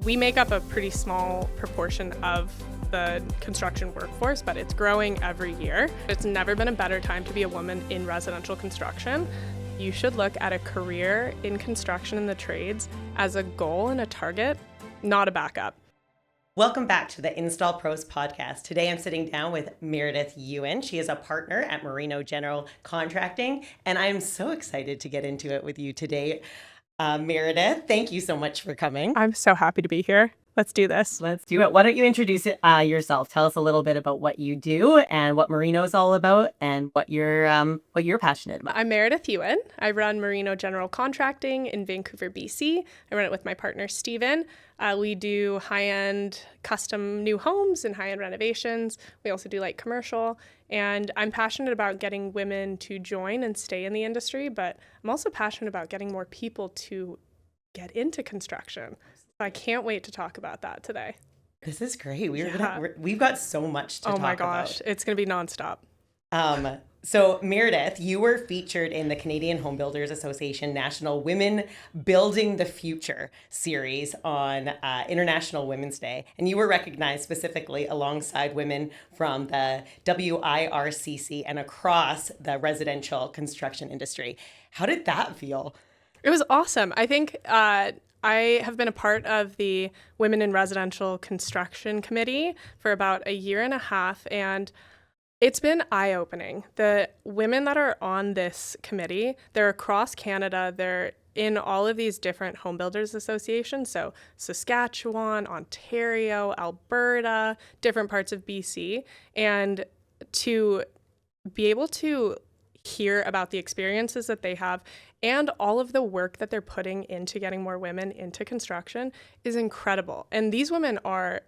We make up a pretty small proportion of the construction workforce, but it's growing every year. It's never been a better time to be a woman in residential construction. You should look at a career in construction and the trades as a goal and a target, not a backup. Welcome back to the Install Pros podcast. Today I'm sitting down with Meredith Yuen. She is a partner at Marino General Contracting, and I'm so excited to get into it with you today. Meredith, thank you so much for coming. I'm so happy to be here. Let's do this. Let's do it. Why don't you introduce yourself? Tell us a little bit about what you do and what Marino is all about and what you're passionate about. I'm Meredith Yuen. I run Marino General Contracting in Vancouver, BC. I run it with my partner, Steven. We do high-end custom new homes and high-end renovations. We also do light commercial. And I'm passionate about getting women to join and stay in the industry, but I'm also passionate about getting more people to get into construction. I can't wait to talk about that today. This is great. We've got so much to talk about. Oh my gosh, it's going to be nonstop. So Meredith, you were featured in the Canadian Home Builders Association National Women Building the Future series on International Women's Day, and you were recognized specifically alongside women from the WIRCC and across the residential construction industry. How did that feel? It was awesome. I think I have been a part of the Women in Residential Construction Committee for about a year and a half, and it's been eye-opening. The women that are on this committee, they're across Canada. They're in all of these different home builders associations, so Saskatchewan, Ontario, Alberta, different parts of BC, and to be able to hear about the experiences that they have and all of the work that they're putting into getting more women into construction is incredible. And these women are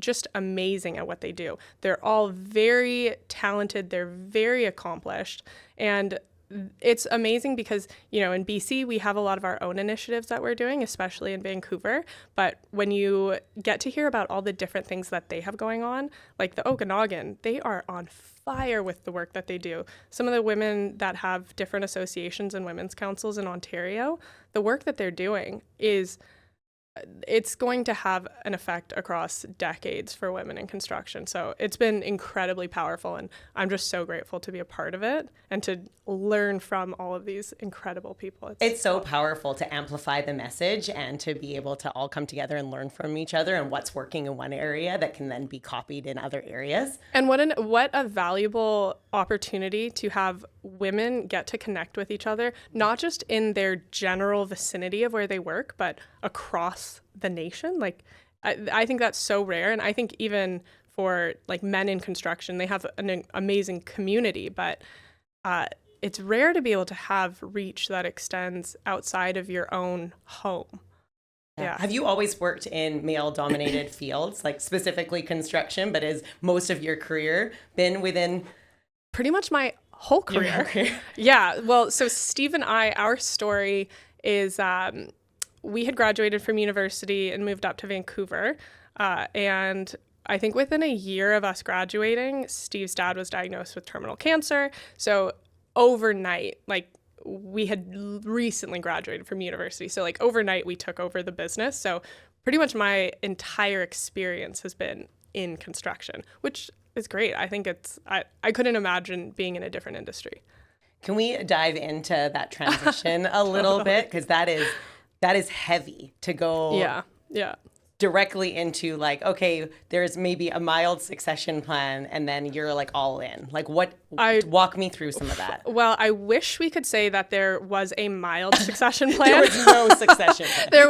just amazing at what they do. They're all very talented, they're very accomplished, and it's amazing because, in BC, we have a lot of our own initiatives that we're doing, especially in Vancouver. But when you get to hear about all the different things that they have going on, like the Okanagan, they are on fire with the work that they do. Some of the women that have different associations and women's councils in Ontario, the work that they're doing it's going to have an effect across decades for women in construction. So it's been incredibly powerful, and I'm just so grateful to be a part of it and to learn from all of these incredible people. It's so powerful to amplify the message and to be able to all come together and learn from each other and what's working in one area that can then be copied in other areas. And what a valuable opportunity to have women get to connect with each other, not just in their general vicinity of where they work, but across the nation. I think that's so rare. And I think even for men in construction, they have an amazing community, but it's rare to be able to have reach that extends outside of your own home. Yeah. Have you always worked in male-dominated fields, like specifically construction, but has most of your career been within? Pretty much my whole career. Yeah. Well, so Steve and I, our story is we had graduated from university and moved up to Vancouver. And I think within a year of us graduating, Steve's dad was diagnosed with terminal cancer. So overnight, we had recently graduated from university. So overnight, we took over the business. So pretty much my entire experience has been in construction, which is great. I think I couldn't imagine being in a different industry. Can we dive into that transition a little bit? Because that is heavy to go directly into okay, there's maybe a mild succession plan and then you're all in. Walk me through some of that. Well, I wish we could say that there was a mild succession plan. There was no succession plan. There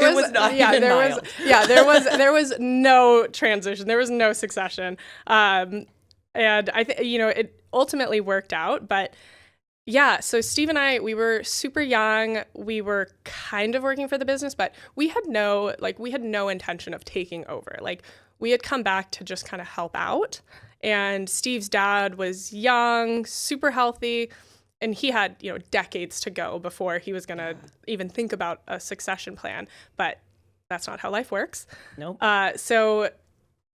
was no transition. There was no succession. And I think, it ultimately worked out, but yeah, so Steve and I, we were super young. We were kind of working for the business, but we had no intention of taking over. We had come back to just kind of help out. And Steve's dad was young, super healthy, and he had, decades to go before he was going to even think about a succession plan. But that's not how life works. Nope. So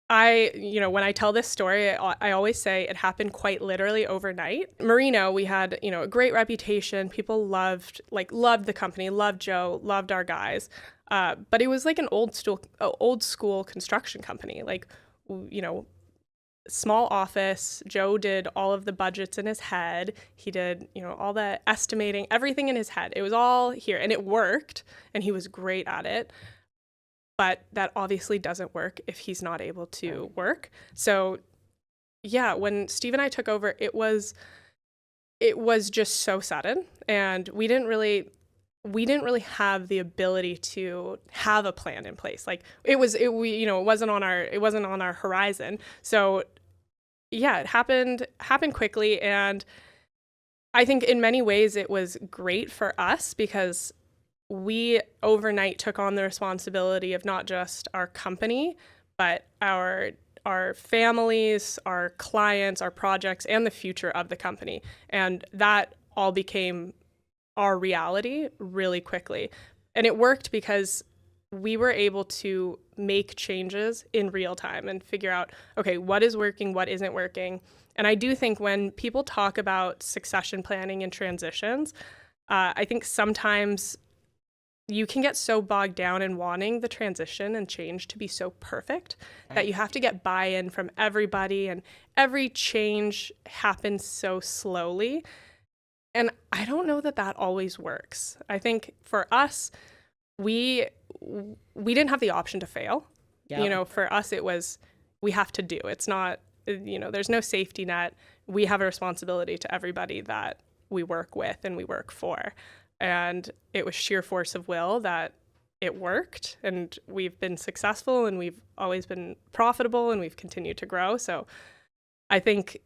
When I tell this story, I always say it happened quite literally overnight. Marino, we had, a great reputation. People loved the company, loved Joe, loved our guys. But it was like an old school construction company. Small office. Joe did all of the budgets in his head. He did, all the estimating, everything in his head. It was all here, and it worked, and he was great at it. But that obviously doesn't work if he's not able to work. So yeah, when Steve and I took over, it was just so sudden, and we didn't really have the ability to have a plan in place. Like it wasn't on our horizon. So yeah, it happened quickly, and I think in many ways it was great for us because we overnight took on the responsibility of not just our company, but our families, our clients, our projects, and the future of the company. And that all became our reality really quickly. And it worked because we were able to make changes in real time and figure out, okay, what is working, what isn't working. And I do think when people talk about succession planning and transitions, I think sometimes you can get so bogged down in wanting the transition and change to be so perfect that you have to get buy-in from everybody, and every change happens so slowly. And I don't know that always works. I think for us, we didn't have the option to fail. Yep. For us, it was, we have to do. It's not, there's no safety net. We have a responsibility to everybody that we work with and we work for. And it was sheer force of will that it worked, and we've been successful, and we've always been profitable, and we've continued to grow. So I think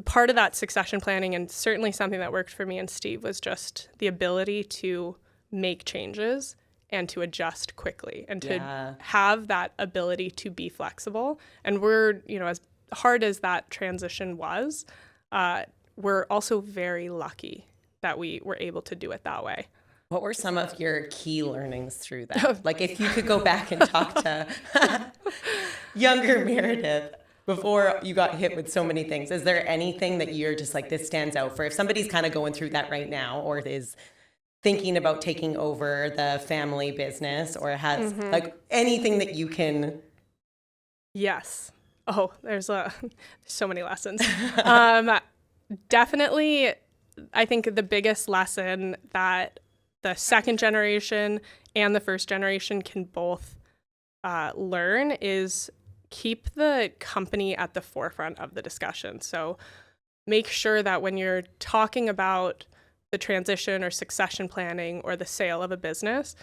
part of that succession planning, and certainly something that worked for me and Steve, was just the ability to make changes and to adjust quickly and to have that ability to be flexible. And we're, as hard as that transition was, we're also very lucky that we were able to do it that way. What were some of your key learnings through that? Like if you could go back and talk to younger Meredith before you got hit with so many things, is there anything that you're just like, this stands out for if somebody's kind of going through that right now, or is thinking about taking over the family business, or has like anything that you can? Yes. Oh, there's so many lessons. Definitely, I think the biggest lesson that the second generation and the first generation can both learn is keep the company at the forefront of the discussion. So make sure that when you're talking about the transition or succession planning or the sale of a business,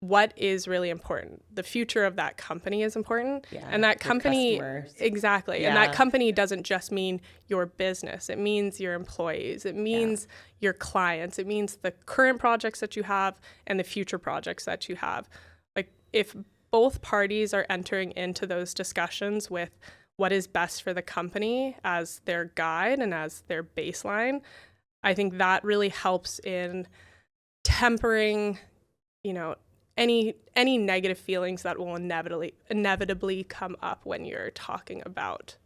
what is really important? The future of that company is important. Yeah, and that company, customers. Exactly. Yeah. And that company doesn't just mean your business. It means your employees. It means your clients. It means the current projects that you have and the future projects that you have. Like if both parties are entering into those discussions with what is best for the company as their guide and as their baseline, I think that really helps in tempering, any negative feelings that will inevitably come up when you're talking about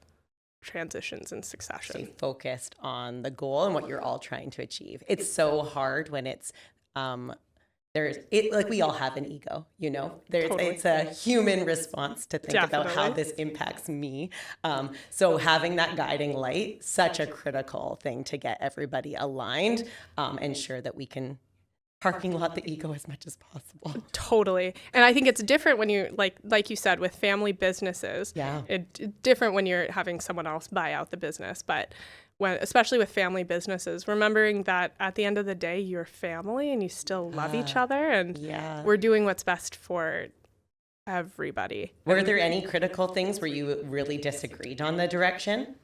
transitions and succession. Stay focused on the goal and what you're all trying to achieve. It's so hard when it's like we all have an ego, totally. It's a human response to think about how this impacts me. So having that guiding light, such a critical thing to get everybody aligned, ensure that we can parking lot the ego as much as possible. Totally. And I think it's different when you like you said, with family businesses. Yeah. It's different when you're having someone else buy out the business. But especially with family businesses, remembering that at the end of the day, you're family and you still love each other, and we're doing what's best for everybody. Were there any critical things where you really disagreed on the direction?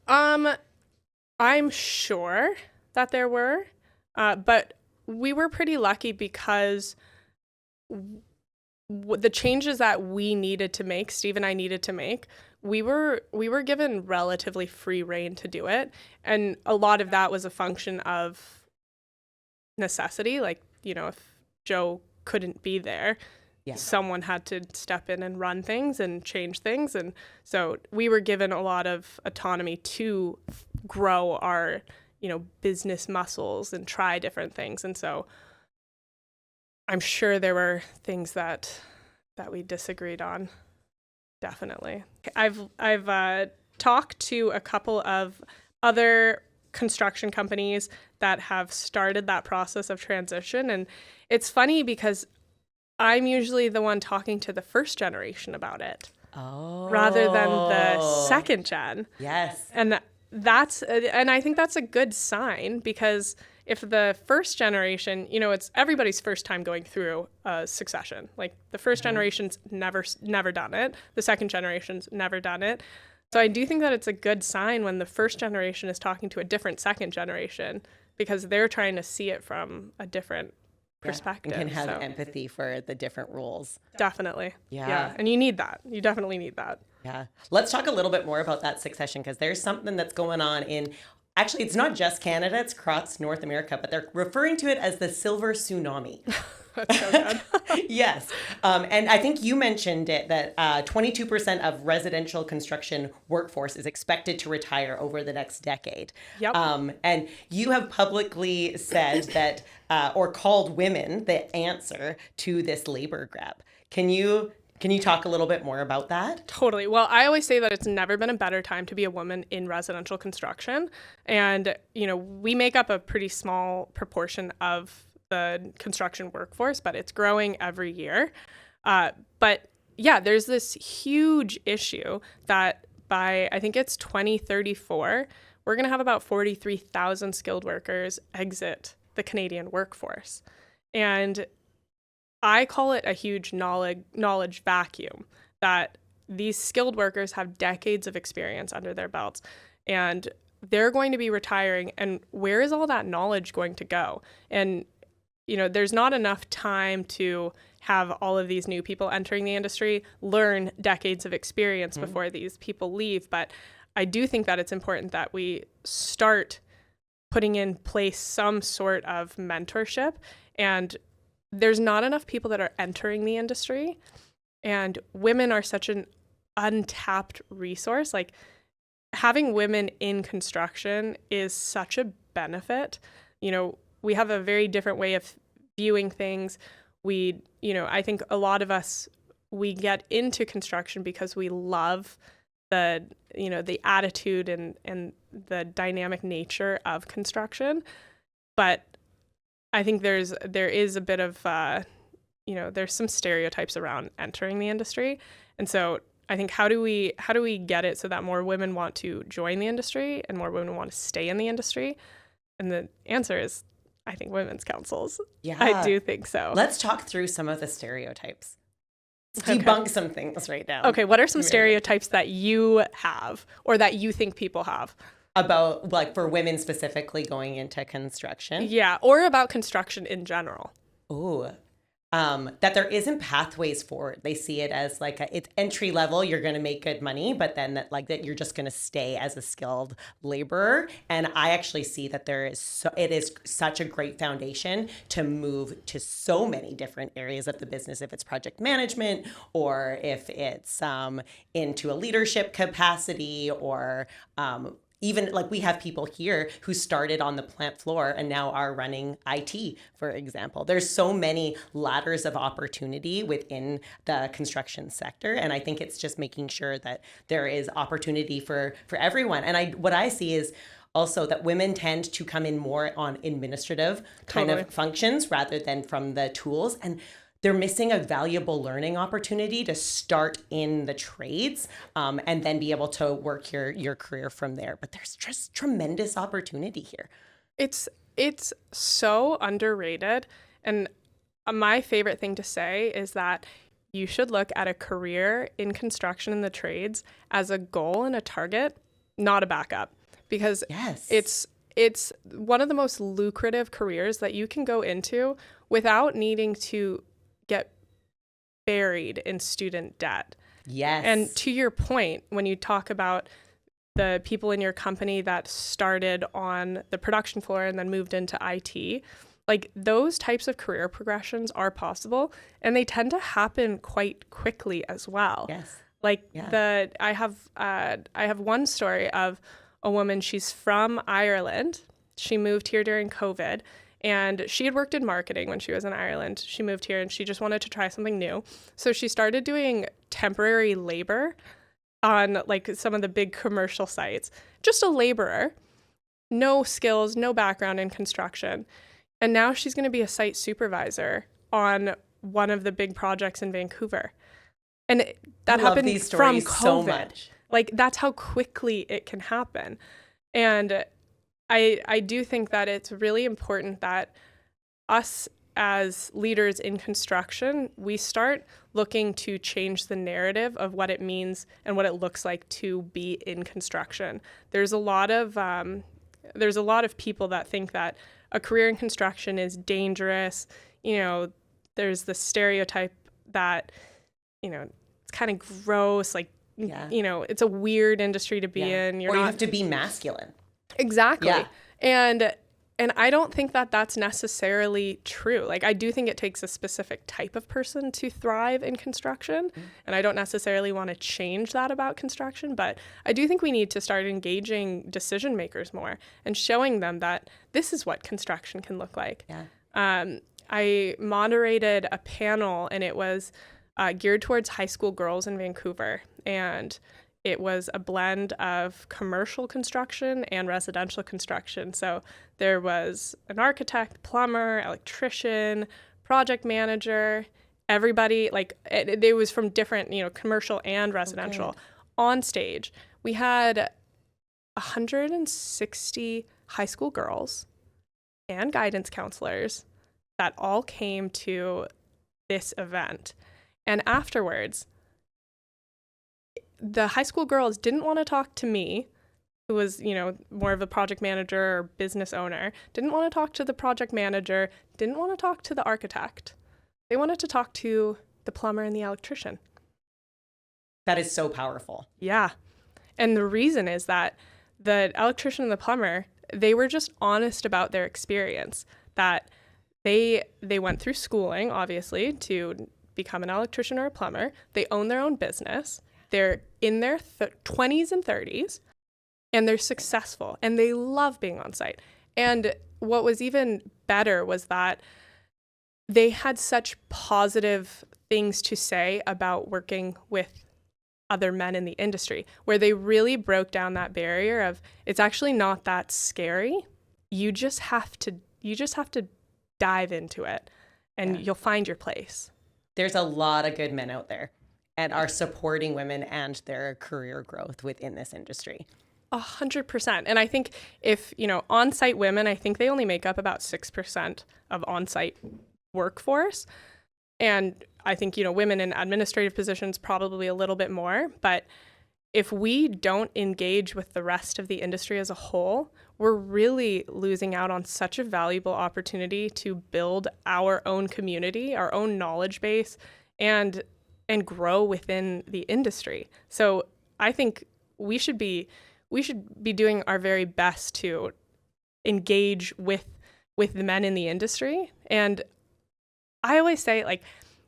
I'm sure that there were, but we were pretty lucky because the changes that we needed to make, Steve and I needed to make, we were given relatively free rein to do it. And a lot of that was a function of necessity. Like, if Joe couldn't be there, Yeah. someone had to step in and run things and change things. And so we were given a lot of autonomy to grow our, business muscles and try different things. And so I'm sure there were things that we disagreed on. Definitely. I've talked to a couple of other construction companies that have started that process of transition. And it's funny because I'm usually the one talking to the first generation about it rather than the second gen. Yes. And I think that's a good sign, because if the first generation, it's everybody's first time going through a succession. Like the first generation's never done it. The second generation's never done it. So I do think that it's a good sign when the first generation is talking to a different second generation, because they're trying to see it from a different perspective. And can have empathy for the different roles. Definitely. Yeah. And you need that. You definitely need that. Yeah. Let's talk a little bit more about that succession, because there's something that's going on actually, it's not just Canada, it's across North America, but they're referring to it as the silver tsunami. That's so good. Yes. And I think you mentioned it, that 22% of residential construction workforce is expected to retire over the next decade. Yep. And you have publicly said that, or called women the answer to this labor grab. Can you talk a little bit more about that? Totally. Well, I always say that it's never been a better time to be a woman in residential construction. And, we make up a pretty small proportion of the construction workforce, but it's growing every year. But yeah, there's this huge issue that by, I think it's 2034, we're going to have about 43,000 skilled workers exit the Canadian workforce. And I call it a huge knowledge vacuum, that these skilled workers have decades of experience under their belts, and they're going to be retiring. And where is all that knowledge going to go? And there's not enough time to have all of these new people entering the industry learn decades of experience before these people leave. But I do think that it's important that we start putting in place some sort of mentorship. And there's not enough people that are entering the industry. And women are such an untapped resource. Like, having women in construction is such a benefit. We have a very different way of viewing things. I think a lot of us, we get into construction because we love the attitude and the dynamic nature of construction. But I think there is a bit of, there's some stereotypes around entering the industry. And so I think how do we get it so that more women want to join the industry and more women want to stay in the industry? And the answer is, I think, women's councils. Yeah. I do think so. Let's talk through some of the stereotypes. Let's debunk some things right now. Okay, what are some stereotypes that you have or that you think people have? About, like, for women specifically going into construction? Yeah, or about construction in general. Ooh. That there isn't pathways forward. They see it as like it's entry level, you're going to make good money, but then that you're just going to stay as a skilled laborer. And I actually see that it is such a great foundation to move to so many different areas of the business, if it's project management or if it's into a leadership capacity, or even like we have people here who started on the plant floor and now are running IT, for example. There's so many ladders of opportunity within the construction sector. And I think it's just making sure that there is opportunity for everyone. And what I see is also that women tend to come in more on administrative kind of functions rather than from the tools. And they're missing a valuable learning opportunity to start in the trades and then be able to work your career from there. But there's just tremendous opportunity here. It's so underrated. And my favorite thing to say is that you should look at a career in construction and the trades as a goal and a target, not a backup. Because it's one of the most lucrative careers that you can go into without needing to get buried in student debt. Yes. And to your point, when you talk about the people in your company that started on the production floor and then moved into IT, Like those types of career progressions are possible, and they tend to happen quite quickly as well. Yes. Like Yeah. I have one story of a woman. She's from Ireland. She moved here during COVID, and she had worked in marketing when she was in Ireland. She moved here and she just wanted to try something new. So she started doing temporary labor on like some of the big commercial sites. Just a laborer, no skills, no background in construction. And now she's going to be a site supervisor on one of the big projects in Vancouver. And that I love happened these from stories COVID. so much. Like that's how quickly it can happen. And I do think that it's really important that us as leaders in construction, we start looking to change the narrative of what it means and what it looks like to be in construction. There's a lot of people that think that a career in construction is dangerous. You know, there's the stereotype that, you know, it's kind of gross, like, you know, it's a weird industry to be in. You have to be masculine. Exactly. Yeah. And I don't think that that's necessarily true. Like, I do think it takes a specific type of person to thrive in construction. And I don't necessarily want to change that about construction, but I do think we need to start engaging decision makers more and showing them that this is what construction can look like. Yeah. I moderated a panel, and it was geared towards high school girls in Vancouver. And it was a blend of commercial construction and residential construction. So there was an architect, plumber, electrician, project manager, everybody, like it was from different, you know, commercial and residential on stage. We had 160 high school girls and guidance counselors that all came to this event. And afterwards, the high school girls didn't want to talk to me, who was, you know, more of a project manager or business owner, didn't want to talk to the project manager, didn't want to talk to the architect. They wanted to talk to the plumber and the electrician. That is so powerful. Yeah. And the reason is that the electrician and the plumber, they were just honest about their experience, that they went through schooling, obviously, to become an electrician or a plumber. They own their own business. They're in their 20s and 30s, and they're successful, and they love being on site. And what was even better was that they had such positive things to say about working with other men in the industry, where they really broke down that barrier of it's actually not that scary. You just have to dive into it, and you'll find your place. There's a lot of good men out there and are supporting women and their career growth within this industry. 100%. And I think if, you know, on-site women, I think they only make up about 6% of on-site workforce. And I think, you know, women in administrative positions probably a little bit more. But if we don't engage with the rest of the industry as a whole, we're really losing out on such a valuable opportunity to build our own community, our own knowledge base, and grow within the industry. So I think we should be doing our very best to engage with the men in the industry. And I always say, like,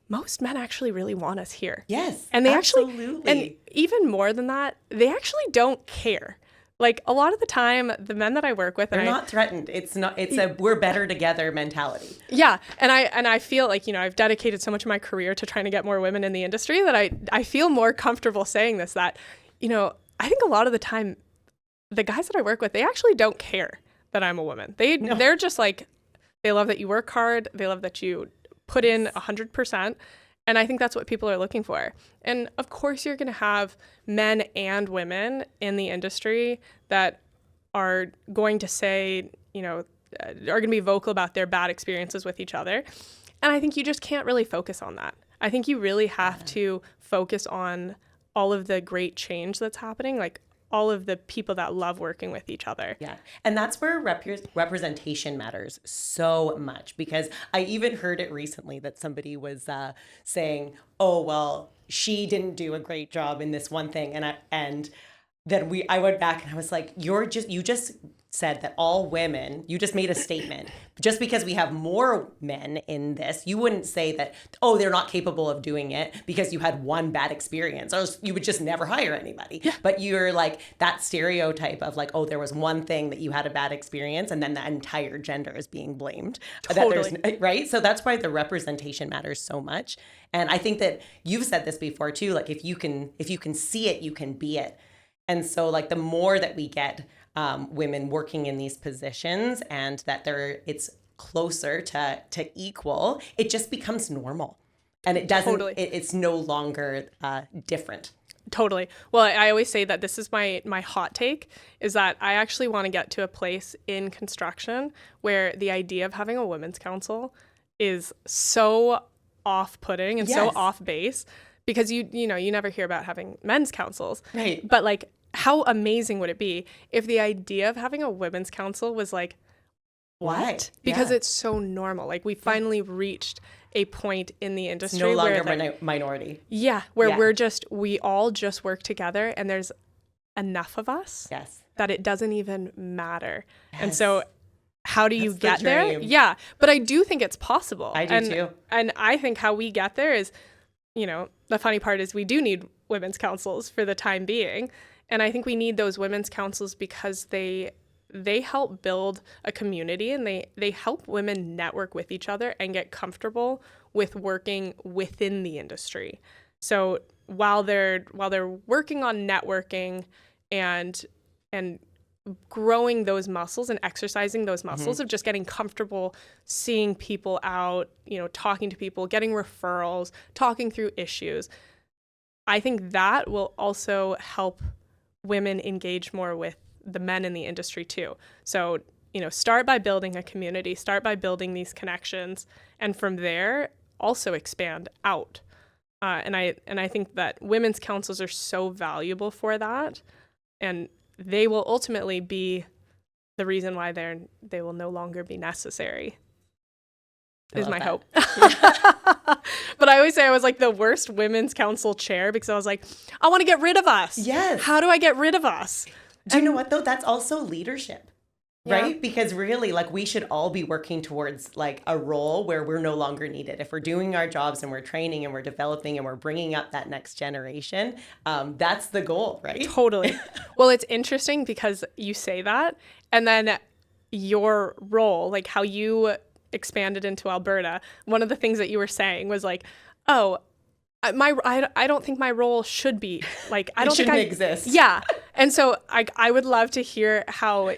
most men actually really want us here. Yes, and they absolutely. and even more than that, they actually don't care. Like, a lot of the time, the men that I work with, they're not threatened. It's a we're better together mentality. Yeah, and I feel like, you know, I've dedicated so much of my career to trying to get more women in the industry that I feel more comfortable saying this, that, you know, I think a lot of the time, the guys that I work with, they actually don't care that I'm a woman. They're just like, they love that you work hard. They love that you put in 100%. And I think that's what people are looking for. And of course, you're going to have men and women in the industry that are going to say, you know, are going to be vocal about their bad experiences with each other. And I think you just can't really focus on that. I think you really have to focus on all of the great change that's happening, like all of the people that love working with each other. Yeah. And that's where representation matters so much, because I even heard it recently that somebody was saying, oh, well, she didn't do a great job in this one thing. And then I went back and I was like, you just said that all women, you just made a statement. Just because we have more men in this, you wouldn't say that, oh, they're not capable of doing it because you had one bad experience, or you would just never hire anybody. Yeah. But you're like that stereotype of like, oh, there was one thing that you had a bad experience and then the entire gender is being blamed. Totally. Right? So that's why the representation matters so much. And I think that you've said this before too, like if you can see it, you can be it. And so like the more that we get women working in these positions and that it's closer to equal, it just becomes normal. And it doesn't, Totally. It's no longer different. Totally. Well, I always say that this is my hot take, is that I actually want to get to a place in construction where the idea of having a women's council is so off-putting and so off base, because you never hear about having men's councils. Right. But like, how amazing would it be if the idea of having a women's council was like, what? Because it's so normal. Like we finally reached a point in the industry no longer where minority. Yeah, where we all just work together and there's enough of us that it doesn't even matter. Yes. And so how do you get there? Yeah, but I do think it's possible. I do too. And I think how we get there is, the funny part is we do need women's councils for the time being. And I think we need those women's councils because they help build a community, and they help women network with each other and get comfortable with working within the industry. So while they're working on networking and growing those muscles and exercising those muscles of just getting comfortable seeing people out, talking to people, getting referrals, talking through issues, I think that will also help women engage more with the men in the industry too. So, start by building a community, start by building these connections, and from there also expand out. And I think that women's councils are so valuable for that, and they will ultimately be the reason why they will no longer be necessary. Is my hope. But I always say I was like the worst women's council chair because I was like, I want to get rid of us. Yes. How do I get rid of us? Do you know what though? That's also leadership, right? Because really, like, we should all be working towards like a role where we're no longer needed. If we're doing our jobs and we're training and we're developing and we're bringing up that next generation, that's the goal, right? Totally. Well, it's interesting because you say that, and then your role, like how you expanded into Alberta, one of the things that you were saying was like, oh, I don't think my role should be like, I don't think I exist. Yeah. And so I would love to hear how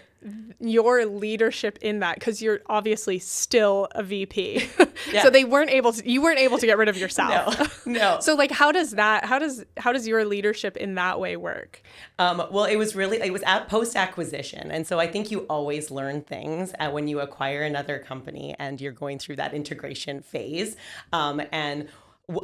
your leadership in that, because you're obviously still a VP. Yeah. So you weren't able to get rid of yourself. No. So like, how does your leadership in that way work? Well, it was at post-acquisition. And so I think you always learn things when you acquire another company and you're going through that integration phase. And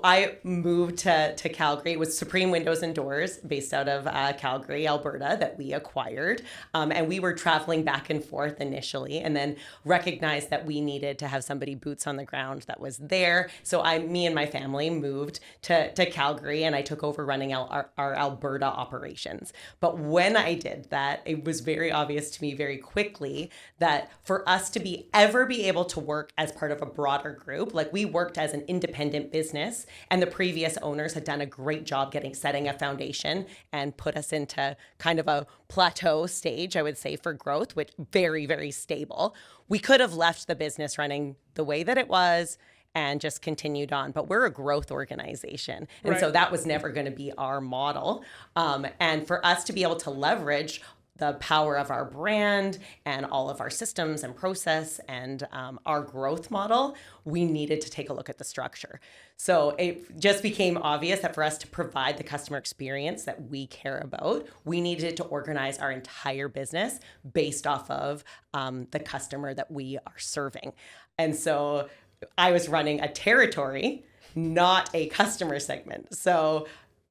I moved to Calgary. It was Supreme Windows and Doors based out of Calgary, Alberta, that we acquired. And we were traveling back and forth initially, and then recognized that we needed to have somebody boots on the ground that was there. So me and my family moved to Calgary, and I took over running our Alberta operations. But when I did that, it was very obvious to me very quickly that for us to ever be able to work as part of a broader group, like we worked as an independent business, and the previous owners had done a great job setting a foundation and put us into kind of a plateau stage, I would say, for growth, which very, very stable. We could have left the business running the way that it was and just continued on, but we're a growth organization. And so that was never going to be our model. And for us to be able to leverage the power of our brand and all of our systems and process and our growth model, we needed to take a look at the structure. So it just became obvious that for us to provide the customer experience that we care about, we needed to organize our entire business based off of the customer that we are serving. And so I was running a territory, not a customer segment. So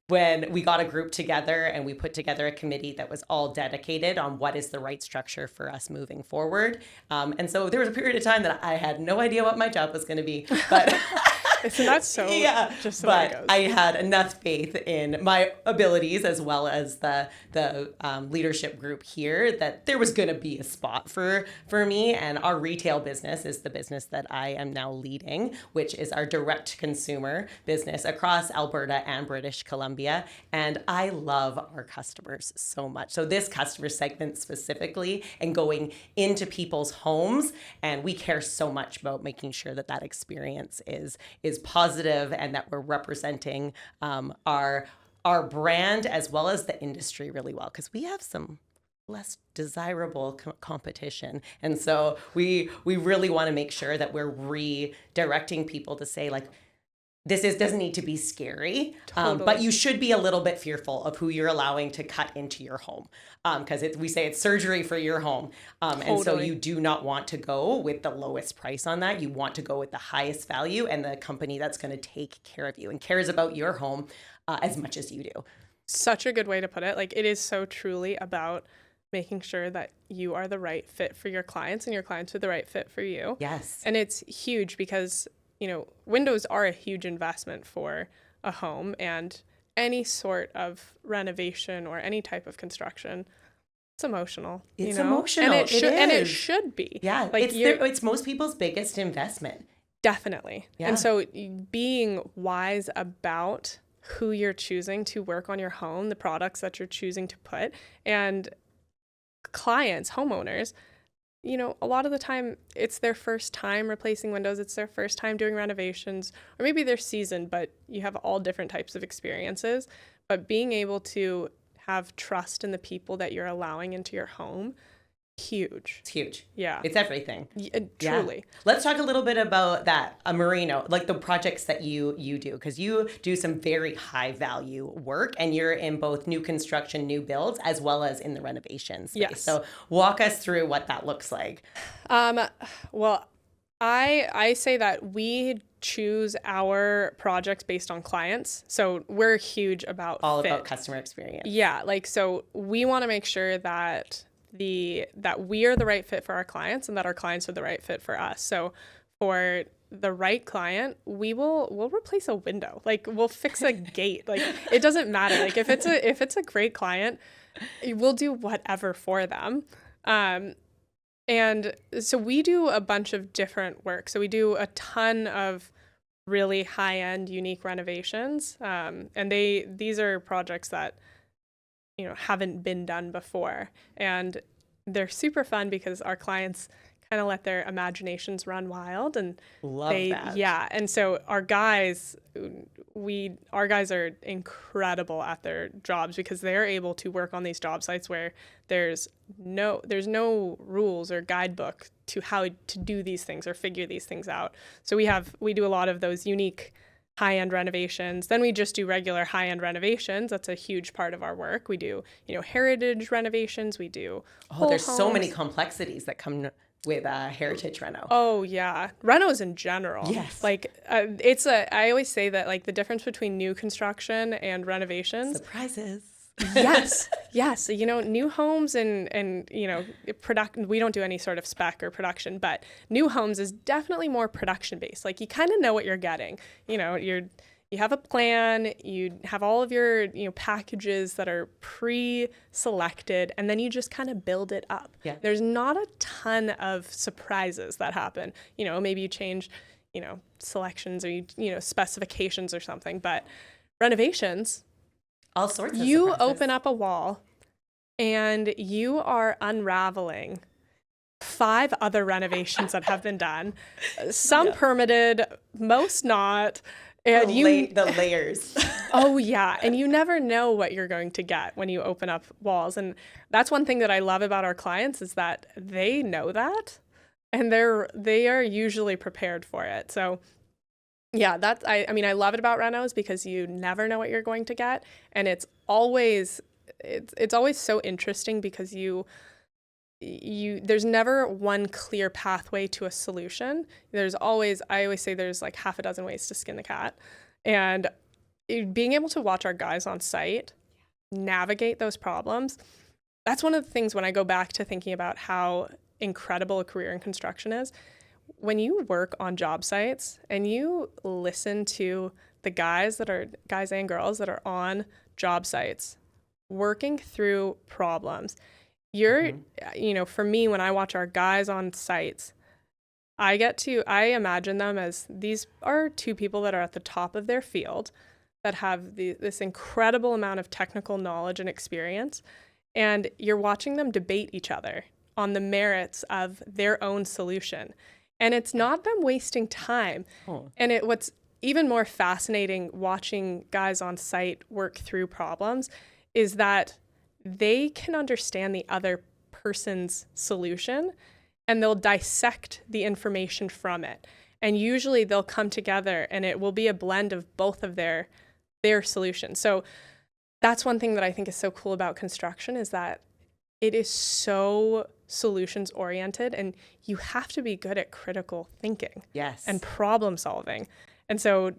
when we got a group together and we put together a committee that was all dedicated on what is the right structure for us moving forward. And so there was a period of time that I had no idea what my job was going to be, but Isn't that so Yeah, just the way it but goes? I had enough faith in my abilities as well as the leadership group here that there was going to be a spot for me. And our retail business is the business that I am now leading, which is our direct consumer business across Alberta and British Columbia. And I love our customers so much. So this customer segment specifically, and going into people's homes, and we care so much about making sure that that experience is positive and that we're representing our brand as well as the industry really well, because we have some less desirable competition, and so we really want to make sure that we're redirecting people to say, like, doesn't need to be scary, Totally. but you should be a little bit fearful of who you're allowing to cut into your home, because we say it's surgery for your home, and so Totally. you do not want to go with the lowest price on that. You want to go with the highest value and the company that's going to take care of you and cares about your home as much as you do. Such a good way to put it. Like, it is so truly about making sure that you are the right fit for your clients and your clients are the right fit for you. Yes. And it's huge because, windows are a huge investment for a home, and any sort of renovation or any type of construction, it's emotional. It's emotional. And it should be. Yeah. Like, it's most people's biggest investment. Definitely. Yeah. And so being wise about who you're choosing to work on your home, the products that you're choosing to put, and clients, homeowners, a lot of the time it's their first time replacing windows. It's their first time doing renovations, or maybe they're seasoned, but you have all different types of experiences. But being able to have trust in the people that you're allowing into your home, huge. It's huge. Yeah. It's everything. Truly. Yeah. Let's talk a little bit about that, Marino, like the projects that you do, because you do some very high value work, and you're in both new construction, new builds, as well as in the renovation space. Yes. So walk us through what that looks like. Well, I say that we choose our projects based on clients. So we're huge about All fit. about customer experience. Yeah. Like, so we want to make sure that we are the right fit for our clients and that our clients are the right fit for us. So for the right client, we'll replace a window. Like, we'll fix a gate. Like, it doesn't matter. Like, if it's a great client, we'll do whatever for them. And so we do a bunch of different work. So we do a ton of really high-end, unique renovations. And these are projects that haven't been done before. And they're super fun because our clients kind of let their imaginations run wild, and Love that. Yeah. And so our guys are incredible at their jobs because they're able to work on these job sites where there's no rules or guidebook to how to do these things or figure these things out. So we do a lot of those unique high-end renovations. Then we just do regular high-end renovations. That's a huge part of our work. We do, heritage renovations. We do There's homes. so many complexities that come with heritage reno. Oh yeah, renos in general. Yes. Like I always say that, like, the difference between new construction and renovations. Surprises. Yes. New homes and we don't do any sort of spec or production, but new homes is definitely more production based. Like, you kind of know what you're getting. You have a plan, you have all of your packages that are pre-selected, and then you just kind of build it up. Yeah. There's not a ton of surprises that happen. Maybe you change, selections or specifications or something, but renovations, All sorts of you surprises. open up a wall and you are unraveling 5 other renovations that have been done. Some permitted, most not. And the layers. Oh yeah, and you never know what you're going to get when you open up walls. And that's one thing that I love about our clients is that they know that, and they are usually prepared for it. So yeah, I love it about renos because you never know what you're going to get, and it's always so interesting because there's never one clear pathway to a solution. I always say there's like half a dozen ways to skin the cat. And being able to watch our guys on site navigate those problems, that's one of the things when I go back to thinking about how incredible a career in construction is. when you work on job sites and you listen to the guys and girls that are on job sites working through problems, for me, when I watch our guys on sites, I imagine them as these are two people that are at the top of their field that have this incredible amount of technical knowledge and experience. And you're watching them debate each other on the merits of their own solution. And it's not them wasting time. Oh. And what's even more fascinating watching guys on site work through problems is that they can understand the other person's solution and they'll dissect the information from it. And usually they'll come together and it will be a blend of both of their solutions. So that's one thing that I think is so cool about construction is that it is so solutions oriented and you have to be good at critical thinking. Yes. And problem solving. And so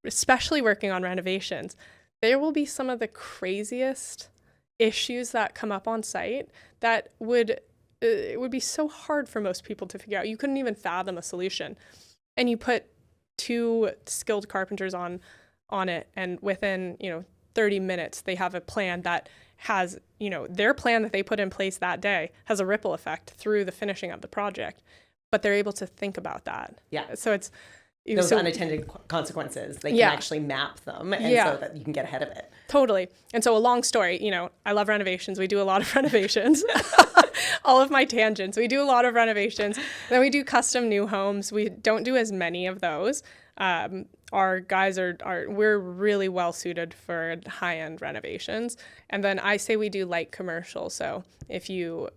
especially working on renovations, there will be some of the craziest issues that come up on site that it would be so hard for most people to figure out. You couldn't even fathom a solution. And you put two skilled carpenters on it and within, 30 minutes, they have a plan that has, their plan that they put in place that day has a ripple effect through the finishing of the project, but they're able to think about that. Yeah. So it's those unintended consequences, they can actually map them and so that you can get ahead of it. Totally. And so a long story, I love renovations. We do a lot of renovations. All of my tangents. We do a lot of renovations. Then we do custom new homes. We don't do as many of those. Our guys we're really well suited for high-end renovations. And then I say we do light commercial. So if you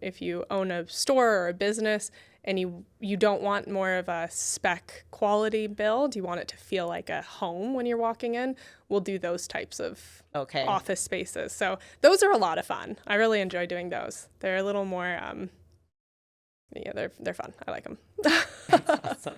own a store or a business and you don't want more of a spec quality build, you want it to feel like a home when you're walking in, we'll do those types of office spaces. So those are a lot of fun. I really enjoy doing those. They're a little more, they're fun. I like them. That's awesome.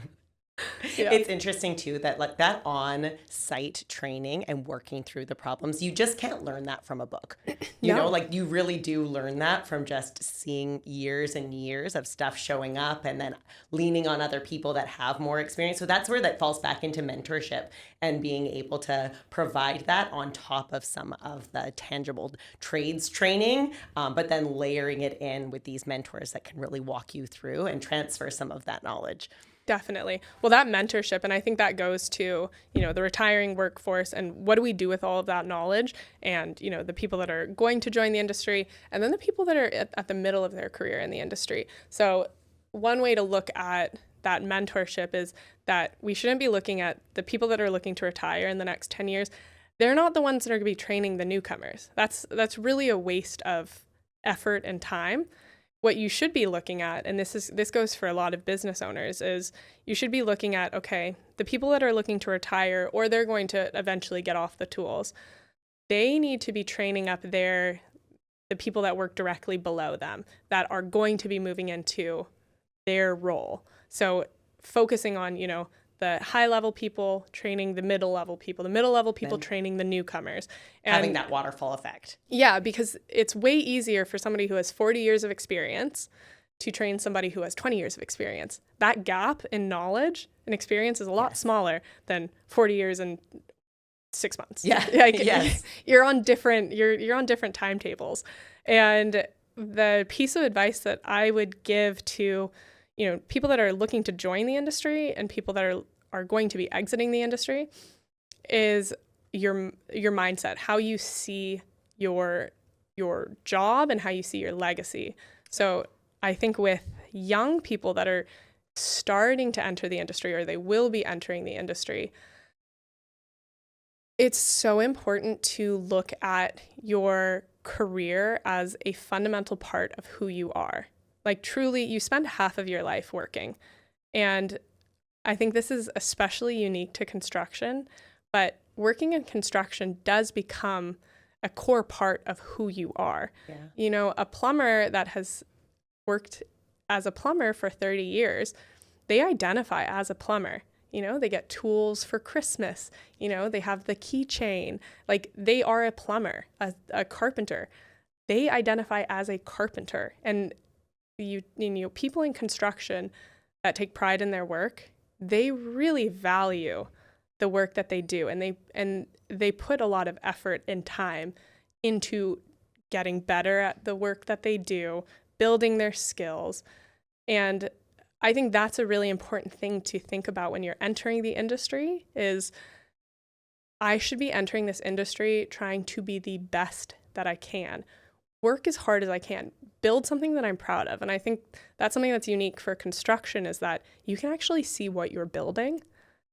Yeah. It's interesting too that like that on-site training and working through the problems, you just can't learn that from a book. You know, like you really do learn that from just seeing years and years of stuff showing up and then leaning on other people that have more experience. So that's where that falls back into mentorship and being able to provide that on top of some of the tangible trades training, but then layering it in with these mentors that can really walk you through and transfer some of that knowledge. Definitely. Well, that mentorship, and I think that goes to, the retiring workforce and what do we do with all of that knowledge and, the people that are going to join the industry and then the people that are at the middle of their career in the industry. So one way to look at that mentorship is that we shouldn't be looking at the people that are looking to retire in the next 10 years. They're not the ones that are going to be training the newcomers. That's really a waste of effort and time. What you should be looking at, and this goes for a lot of business owners, is you should be looking at, okay, the people that are looking to retire or they're going to eventually get off the tools, they need to be training up the people that work directly below them that are going to be moving into their role. So focusing on, the high-level people training the middle-level people, the middle-level people training the newcomers. And having that waterfall effect. Yeah, because it's way easier for somebody who has 40 years of experience to train somebody who has 20 years of experience. That gap in knowledge and experience is a lot smaller than 40 years and 6 months. Yeah, yes. You're on different timetables. And the piece of advice that I would give to people that are looking to join the industry and people that are going to be exiting the industry is your mindset, how you see your job and how you see your legacy. So I think with young people that are starting to enter the industry or they will be entering the industry, it's so important to look at your career as a fundamental part of who you are. Like truly, you spend half of your life working. And I think this is especially unique to construction, but working in construction does become a core part of who you are. Yeah. A plumber that has worked as a plumber for 30 years, they identify as a plumber. They get tools for Christmas. They have the keychain. Like they are a plumber, a carpenter. They identify as a carpenter. And people in construction that take pride in their work, they really value the work that they do, and they put a lot of effort and time into getting better at the work that they do, building their skills. And I think that's a really important thing to think about when you're entering the industry is I should be entering this industry trying to be the best that I can. Work as hard as I can. Build something that I'm proud of. And I think that's something that's unique for construction is that you can actually see what you're building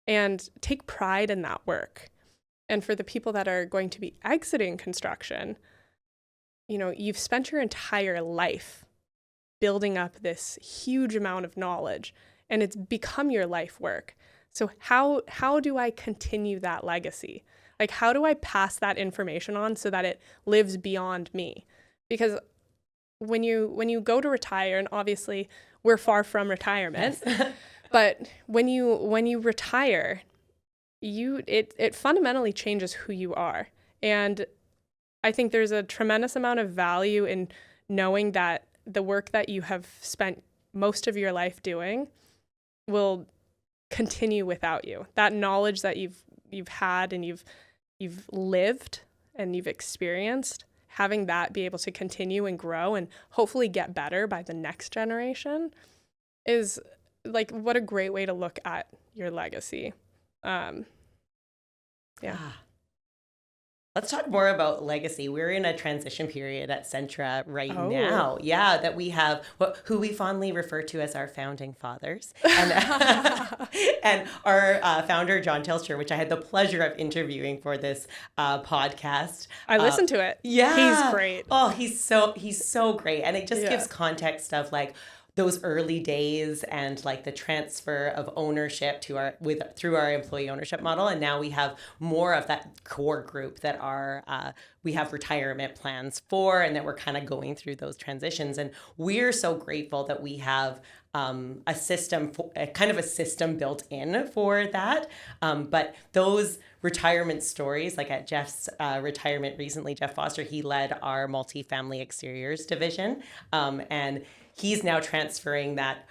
and take pride in that work. And for the people that are going to be exiting construction, you know, you've spent your entire life building up this huge amount of knowledge, and it's become your life work. So how do I continue that legacy? Like, how do I pass that information on so that it lives beyond me? Because when you go to retire, and obviously we're far from retirement, yes. But when you retire, it fundamentally changes who you are. And I think there's a tremendous amount of value in knowing that the work that you have spent most of your life doing will continue without you. That knowledge that you've had and you've lived and you've experienced, having that be able to continue and grow and hopefully get better by the next generation is like, what a great way to look at your legacy. Yeah. Let's talk more about legacy. We're in a transition period at Centra right now. Yeah, that we have who we fondly refer to as our founding fathers. And, and our founder, John Telscher, which I had the pleasure of interviewing for this podcast. I listened to it. Yeah. He's great. Oh, he's so great. And it just gives context of like those early days and like the transfer of ownership to through our employee ownership model. And now we have more of that core group that we have retirement plans for, and that we're kind of going through those transitions. And we're so grateful that we have a system built in for that. But those retirement stories, like at Jeff's retirement recently, Jeff Foster, he led our multifamily exteriors division. And he's now transferring that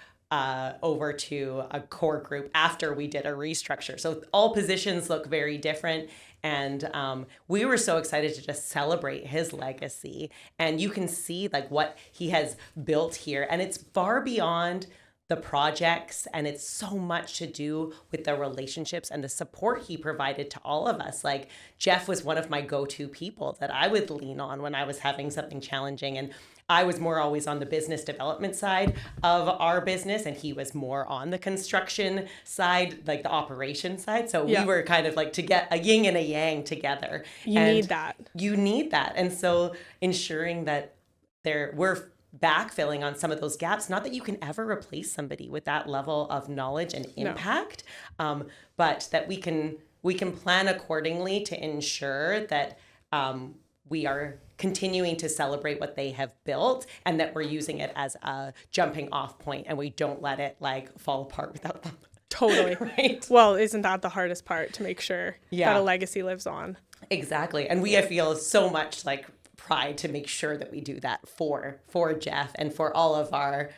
over to a core group after we did a restructure. So all positions look very different. And we were so excited to just celebrate his legacy. And you can see like what he has built here. And it's far beyond the projects, and it's so much to do with the relationships and the support he provided to all of us. Like Jeff was one of my go-to people that I would lean on when I was having something challenging. And I was more always on the business development side of our business, and he was more on the construction side, like the operation side. So we were kind of like to get a yin and a yang together. You need that. You need that. And so ensuring that we're backfilling on some of those gaps, not that you can ever replace somebody with that level of knowledge and impact, but that we can plan accordingly to ensure that we are continuing to celebrate what they have built, and that we're using it as a jumping off point, and we don't let it like fall apart without them. Totally. Right. Well, isn't that the hardest part, to make sure that a legacy lives on? Exactly. And I feel so much like pride to make sure that we do that for Jeff and for all of our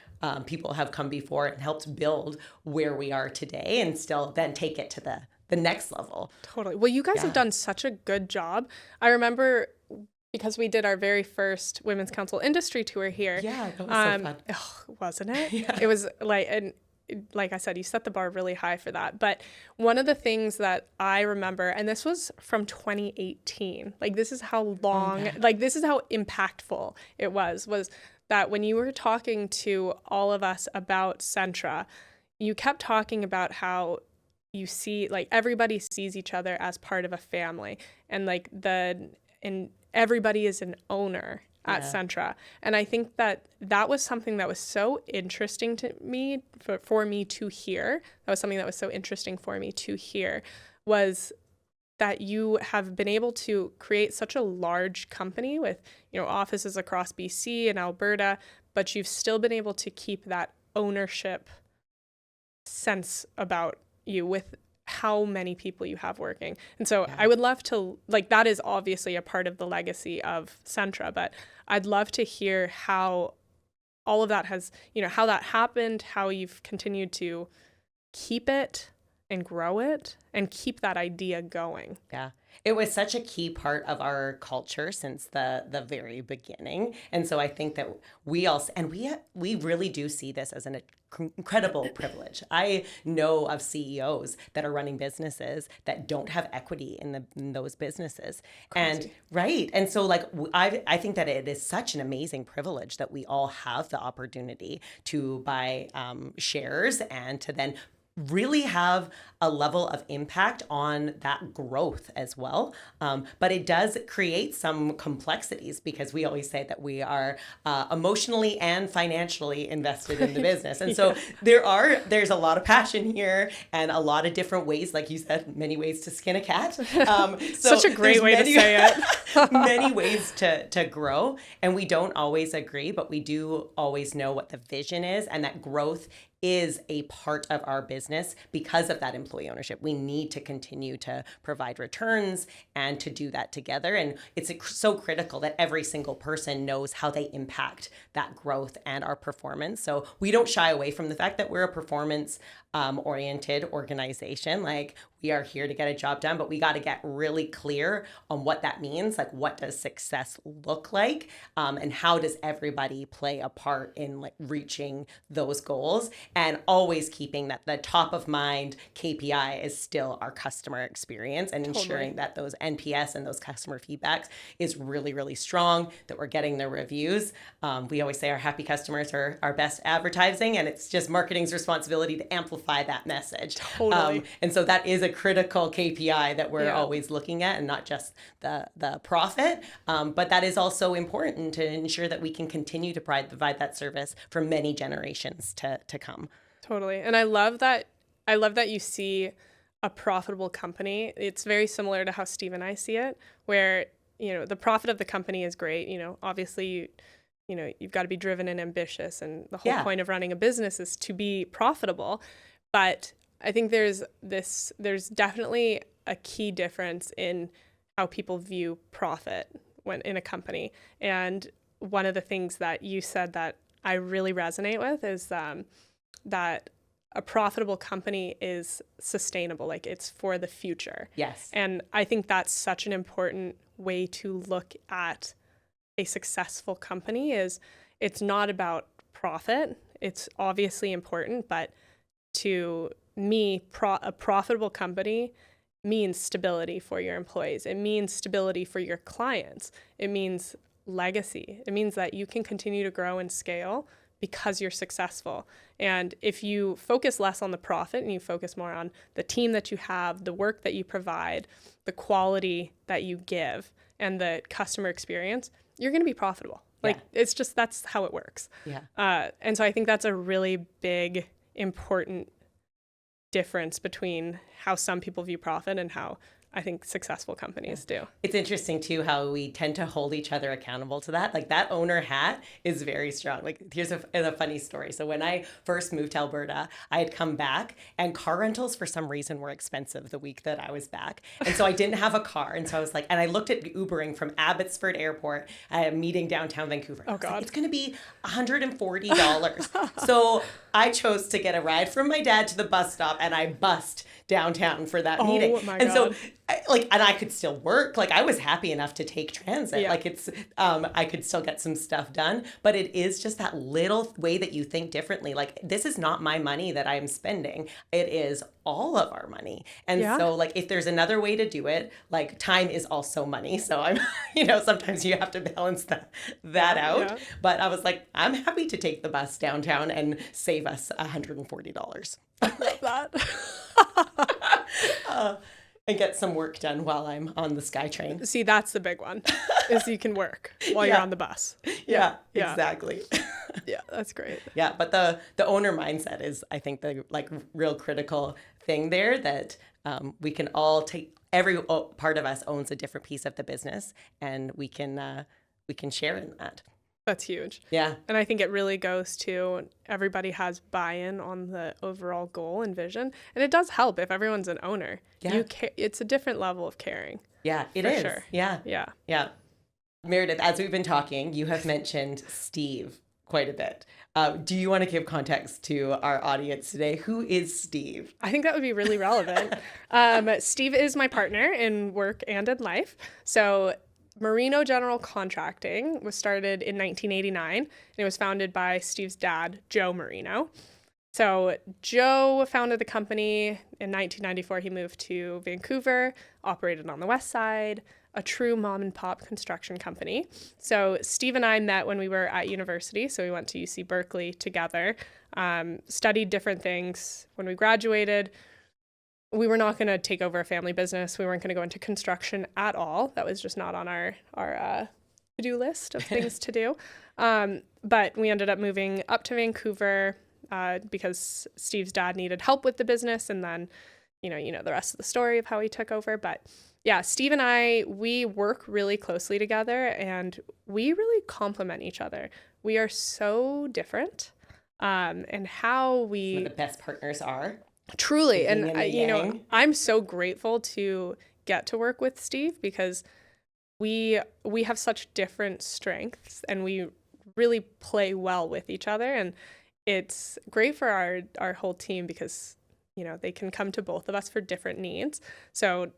people who have come before and helped build where we are today, and still then take it to the next level. Totally. Well, you guys have done such a good job. I remember because we did our very first Women's Council industry tour here. Yeah, that was so fun. Wasn't it? Yeah. It was like I said, you set the bar really high for that. But one of the things that I remember, and this was from 2018, like this is how long, like this is how impactful it was that when you were talking to all of us about Centra, you kept talking about how you see, like everybody sees each other as part of a family, and like everybody is an owner at Centra. And I think that was something that was so interesting to me, for me to hear. That was something that was so interesting for me to hear, was that you have been able to create such a large company with, offices across BC and Alberta, but you've still been able to keep that ownership sense about you with how many people you have working. And so I would love to, like, that is obviously a part of the legacy of Centra, but I'd love to hear how all of that has, how that happened, how you've continued to keep it and grow it and keep that idea going. Yeah. It was such a key part of our culture since the very beginning. And so I think that we also, and we really do see this as an incredible privilege. I know of CEOs that are running businesses that don't have equity in those businesses. Crazy. And right. And so like, I think that it is such an amazing privilege that we all have the opportunity to buy shares and to then really have a level of impact on that growth as well. But it does create some complexities because we always say that we are emotionally and financially invested in the business. And so there's a lot of passion here and a lot of different ways, like you said, many ways to skin a cat. So such a great way to say it. Many ways to grow. And we don't always agree, but we do always know what the vision is, and that growth is a part of our business because of that employee ownership. We need to continue to provide returns and to do that together. And it's so critical that every single person knows how they impact that growth and our performance. So we don't shy away from the fact that we're a performance oriented organization. Like, we are here to get a job done, but we got to get really clear on what that means. Like, what does success look like? And how does everybody play a part in like reaching those goals? And always keeping that the top of mind KPI is still our customer experience, and ensuring that those NPS and those customer feedbacks is really, really strong, that we're getting the reviews. We always say our happy customers are our best advertising, and it's just marketing's responsibility to amplify that message. Totally. And so that is a critical KPI that we're always looking at, and not just the profit, but that is also important to ensure that we can continue to provide that service for many generations to come. Totally. And I love that you see a profitable company. It's very similar to how Steve and I see it, where, the profit of the company is great. Obviously you've got to be driven and ambitious, and the whole point of running a business is to be profitable. But I think there's definitely a key difference in how people view profit when in a company. And one of the things that you said that I really resonate with is that a profitable company is sustainable, like it's for the future. Yes. And I think that's such an important way to look at a successful company. Is it's not about profit. It's obviously important, but to me, a profitable company means stability for your employees. It means stability for your clients. It means legacy. It means that you can continue to grow and scale because you're successful. And if you focus less on the profit and you focus more on the team that you have, the work that you provide, the quality that you give, and the customer experience, you're going to be profitable. Like, it's just, that's how it works. Yeah. And so I think that's a really big, important difference between how some people view profit and how I think successful companies do. It's interesting too how we tend to hold each other accountable to that. Like, that owner hat is very strong. Like, here's a funny story. So when I first moved to Alberta, I had come back, and car rentals for some reason were expensive the week that I was back. And so I didn't have a car. And so I was like, and I looked at Ubering from Abbotsford Airport. I had a meeting downtown Vancouver. Oh God. Like, it's going to be $140. So I chose to get a ride from my dad to the bus stop, and I bussed downtown for that meeting. Oh my and God. so and I could still work. Like, I was happy enough to take transit. Yeah. Like, it's, I could still get some stuff done, but it is just that little way that you think differently. Like, this is not my money that I'm spending. It is all of our money. And so, like, if there's another way to do it, like, time is also money. So I'm, sometimes you have to balance that out. Yeah. But I was like, I'm happy to take the bus downtown and save us $140. I love that. And get some work done while I'm on the SkyTrain. See, that's the big one, is you can work while you're on the bus. Yeah. Exactly. Yeah, that's great. Yeah, but the owner mindset is, I think, the like real critical thing there, that we can all take, every part of us owns a different piece of the business, and we can share in that. That's huge. Yeah. And I think it really goes to everybody has buy-in on the overall goal and vision. And it does help if everyone's an owner. Yeah. It's a different level of caring. Yeah, it is. Sure. Yeah. Yeah. Yeah. Meredith, as we've been talking, you have mentioned Steve quite a bit. Do you want to give context to our audience today? Who is Steve? I think that would be really relevant. Steve is my partner in work and in life. So Marino General Contracting was started in 1989, and it was founded by Steve's dad, Joe Marino. So Joe founded the company in 1994. He moved to Vancouver, operated on the west side, a true mom and pop construction company. So Steve and I met when we were at university. So we went to UC Berkeley together, studied different things. When we graduated, we were not going to take over a family business. We weren't going to go into construction at all. That was just not on our to-do list of things to do. But we ended up moving up to Vancouver because Steve's dad needed help with the business. And then, you know the rest of the story of how he took over. But yeah, Steve and I, we work really closely together and we really complement each other. We are so different and how we... Some of the best partners are. Truly. And, I'm so grateful to get to work with Steve because we have such different strengths and we really play well with each other. And it's great for our whole team because, they can come to both of us for different needs. So,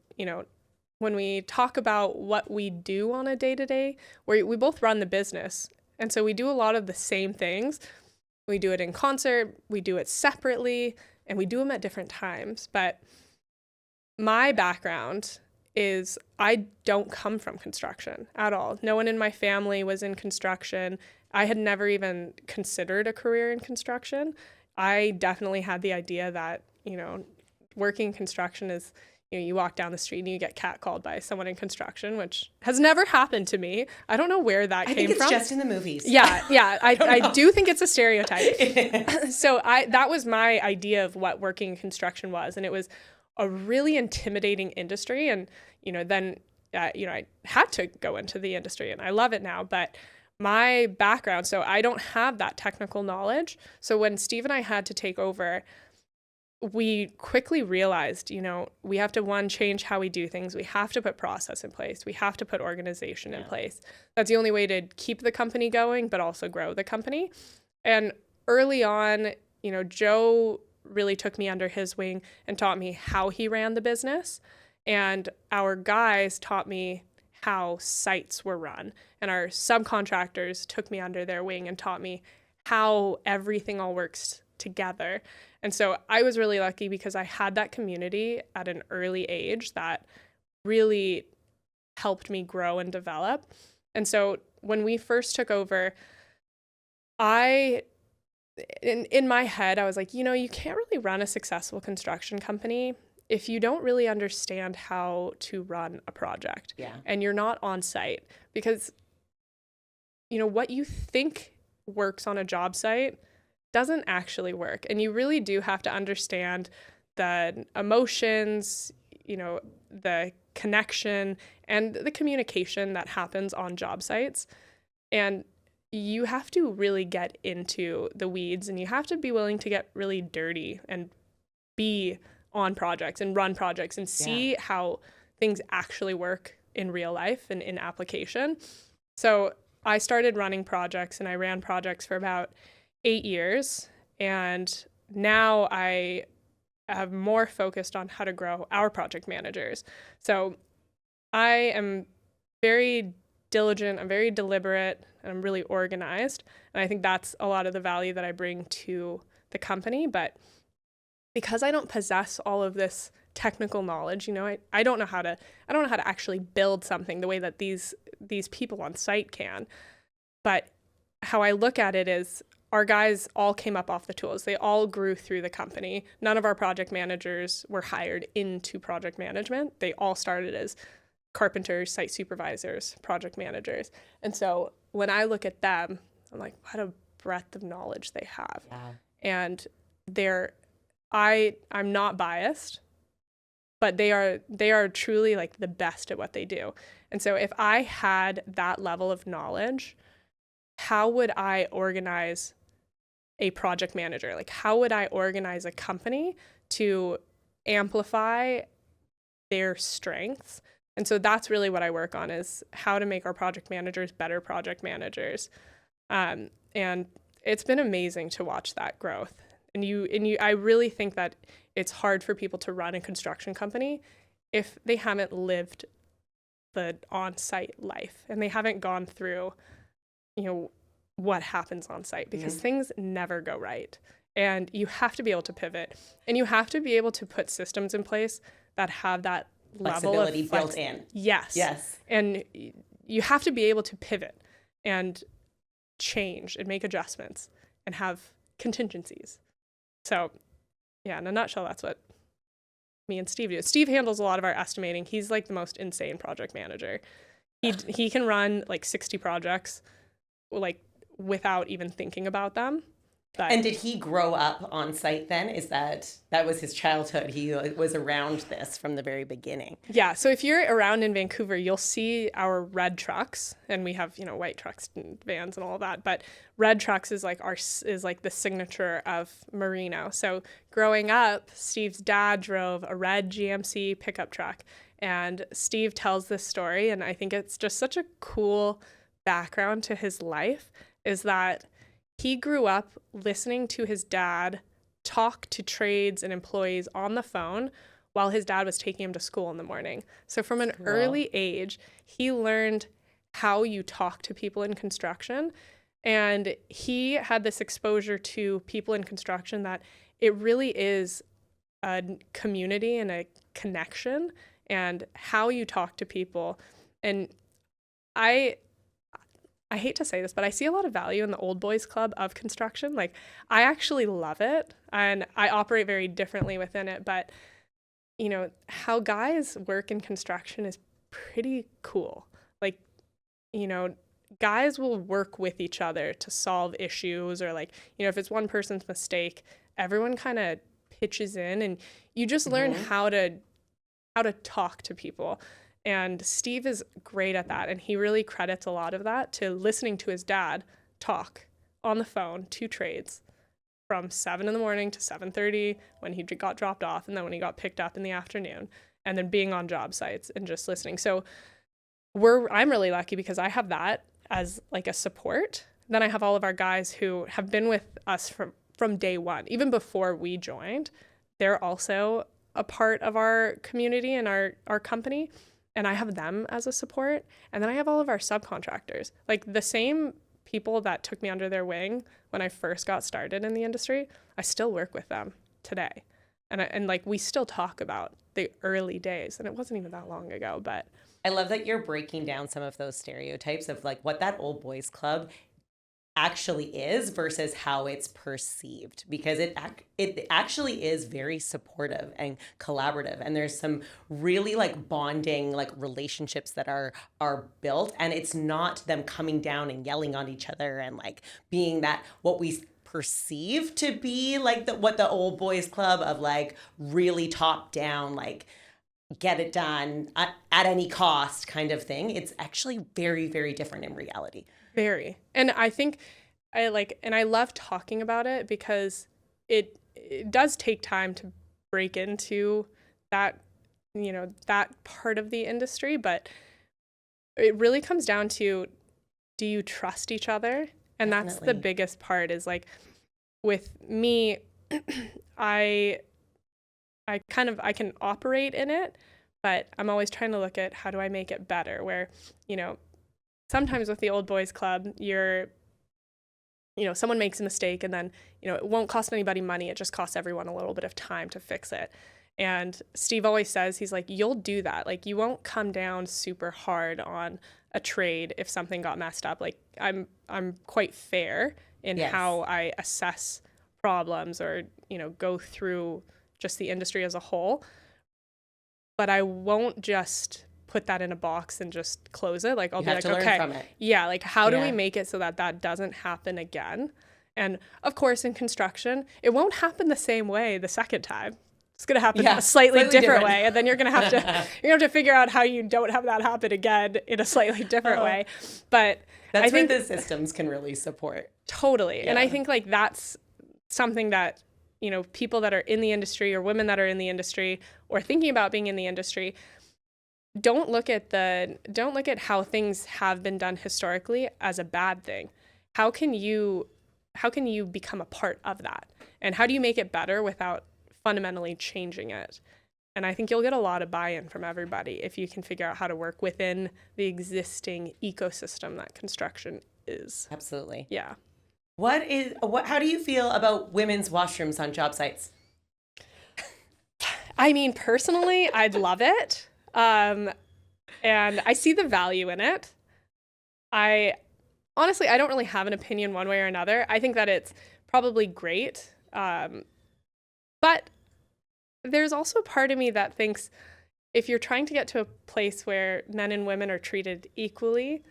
when we talk about what we do on a day-to-day, we both run the business. And so we do a lot of the same things. We do it in concert, we do it separately, and we do them at different times. But my background is I don't come from construction at all. No one in my family was in construction. I had never even considered a career in construction. I definitely had the idea that, working in construction is, you walk down the street and you get catcalled by someone in construction, which has never happened to me. I don't know where that came from. I think it's just in the movies. Yeah. I do think it's a stereotype. So that was my idea of what working in construction was. And it was a really intimidating industry. And, then, I had to go into the industry and I love it now. But my background, so I don't have that technical knowledge. So when Steve and I had to take over, we quickly realized, we have to, change how we do things. We have to put process in place. We have to put organization in place. That's the only way to keep the company going, but also grow the company. And early on, Joe really took me under his wing and taught me how he ran the business. And our guys taught me how sites were run. And our subcontractors took me under their wing and taught me how everything all works together. And so I was really lucky because I had that community at an early age that really helped me grow and develop. And so when we first took over, in my head, I was like, you can't really run a successful construction company if you don't really understand how to run a project. Yeah. And you're not on site because, what you think works on a job site doesn't actually work. And you really do have to understand the emotions, the connection and the communication that happens on job sites. And you have to really get into the weeds and you have to be willing to get really dirty and be on projects and run projects and see how things actually work in real life and in application. So I started running projects and I ran projects for about 8 years, and now I have more focused on how to grow our project managers. So I am very diligent, I'm very deliberate, and I'm really organized. And I think that's a lot of the value that I bring to the company. But because I don't possess all of this technical knowledge, I don't know how to actually build something the way that these people on site can. But how I look at it is our guys all came up off the tools. They all grew through the company. None of our project managers were hired into project management. They all started as carpenters, site supervisors, project managers. And so when I look at them, I'm like, what a breadth of knowledge they have. Yeah. And I'm not biased, but they are truly like the best at what they do. And so if I had that level of knowledge, how would I organize a project manager? Like, how would I organize a company to amplify their strengths? And so that's really what I work on, is how to make our project managers better project managers. And it's been amazing to watch that growth. I really think that it's hard for people to run a construction company if they haven't lived the on-site life and they haven't gone through, what happens on site, because things never go right. And you have to be able to pivot, and you have to be able to put systems in place that have that flexibility level of built in. Yes. And you have to be able to pivot and change and make adjustments and have contingencies. So, yeah, in a nutshell, that's what me and Steve do. Steve handles a lot of our estimating. He's like the most insane project manager. He can run like 60 projects like without even thinking about them. And did he grow up on site then? That was his childhood? He was around this from the very beginning. Yeah. So if you're around in Vancouver, you'll see our red trucks, and we have, white trucks and vans and all that. But red trucks is like the signature of Marino. So growing up, Steve's dad drove a red GMC pickup truck, and Steve tells this story, and I think it's just such a cool background to his life, is that he grew up listening to his dad talk to trades and employees on the phone while his dad was taking him to school in the morning. So from an early age, he learned how you talk to people in construction. And he had this exposure to people in construction that it really is a community and a connection, and how you talk to people. And I hate to say this, but I see a lot of value in the old boys club of construction. Like, I actually love it, and I operate very differently within it. But, how guys work in construction is pretty cool. Like, guys will work with each other to solve issues, or like, if it's one person's mistake, everyone kind of pitches in, and you just learn how to talk to people. And Steve is great at that, and he really credits a lot of that to listening to his dad talk on the phone to trades from 7 in the morning to 7:30 when he got dropped off, and then when he got picked up in the afternoon, and then being on job sites and just listening. So I'm really lucky because I have that as like a support. Then I have all of our guys who have been with us from day one, even before we joined. They're also a part of our community and our company. And I have them as a support. And then I have all of our subcontractors, like the same people that took me under their wing when I first got started in the industry. I still work with them today. And like, we still talk about the early days, and it wasn't even that long ago. But I love that you're breaking down some of those stereotypes of like what that old boys club actually is versus how it's perceived, because it actually is very supportive and collaborative, and there's some really like bonding like relationships that are built, and it's not them coming down and yelling on each other and like being that what we perceive to be like what the old boys club of like really top down, like get it done at any cost kind of thing. It's actually very, very different in reality. Very. And I think I love talking about it because it does take time to break into that, that part of the industry, but it really comes down to, do you trust each other? And Definitely. That's the biggest part, is like with me, I can operate in it, but I'm always trying to look at how do I make it better, where, sometimes with the old boys club, someone makes a mistake, and then, it won't cost anybody money. It just costs everyone a little bit of time to fix it. And Steve always says, he's like, you'll do that. Like, you won't come down super hard on a trade if something got messed up. Like, I'm quite fair in how I assess problems, or, go through just the industry as a whole. But I won't just put that in a box and just close it. Like, I'll be like, okay, yeah, like, how do we make it so that doesn't happen again? And of course, in construction, it won't happen the same way the second time. It's going to happen a slightly different way. And then you're going to have to figure out how you don't have that happen again in a slightly different way. But I think the systems can really support. Totally. Yeah. And I think like that's something that, people that are in the industry, or women that are in the industry, or thinking about being in the industry, don't look at how things have been done historically as a bad thing. how can you become a part of that? And how do you make it better without fundamentally changing it? And I think you'll get a lot of buy-in from everybody if you can figure out how to work within the existing ecosystem that construction is. Absolutely. Yeah. How do you feel about women's washrooms on job sites? I mean, personally, I'd love it. And I see the value in it. Honestly, I don't really have an opinion one way or another. I think that it's probably great. But there's also a part of me that thinks if you're trying to get to a place where men and women are treated equally,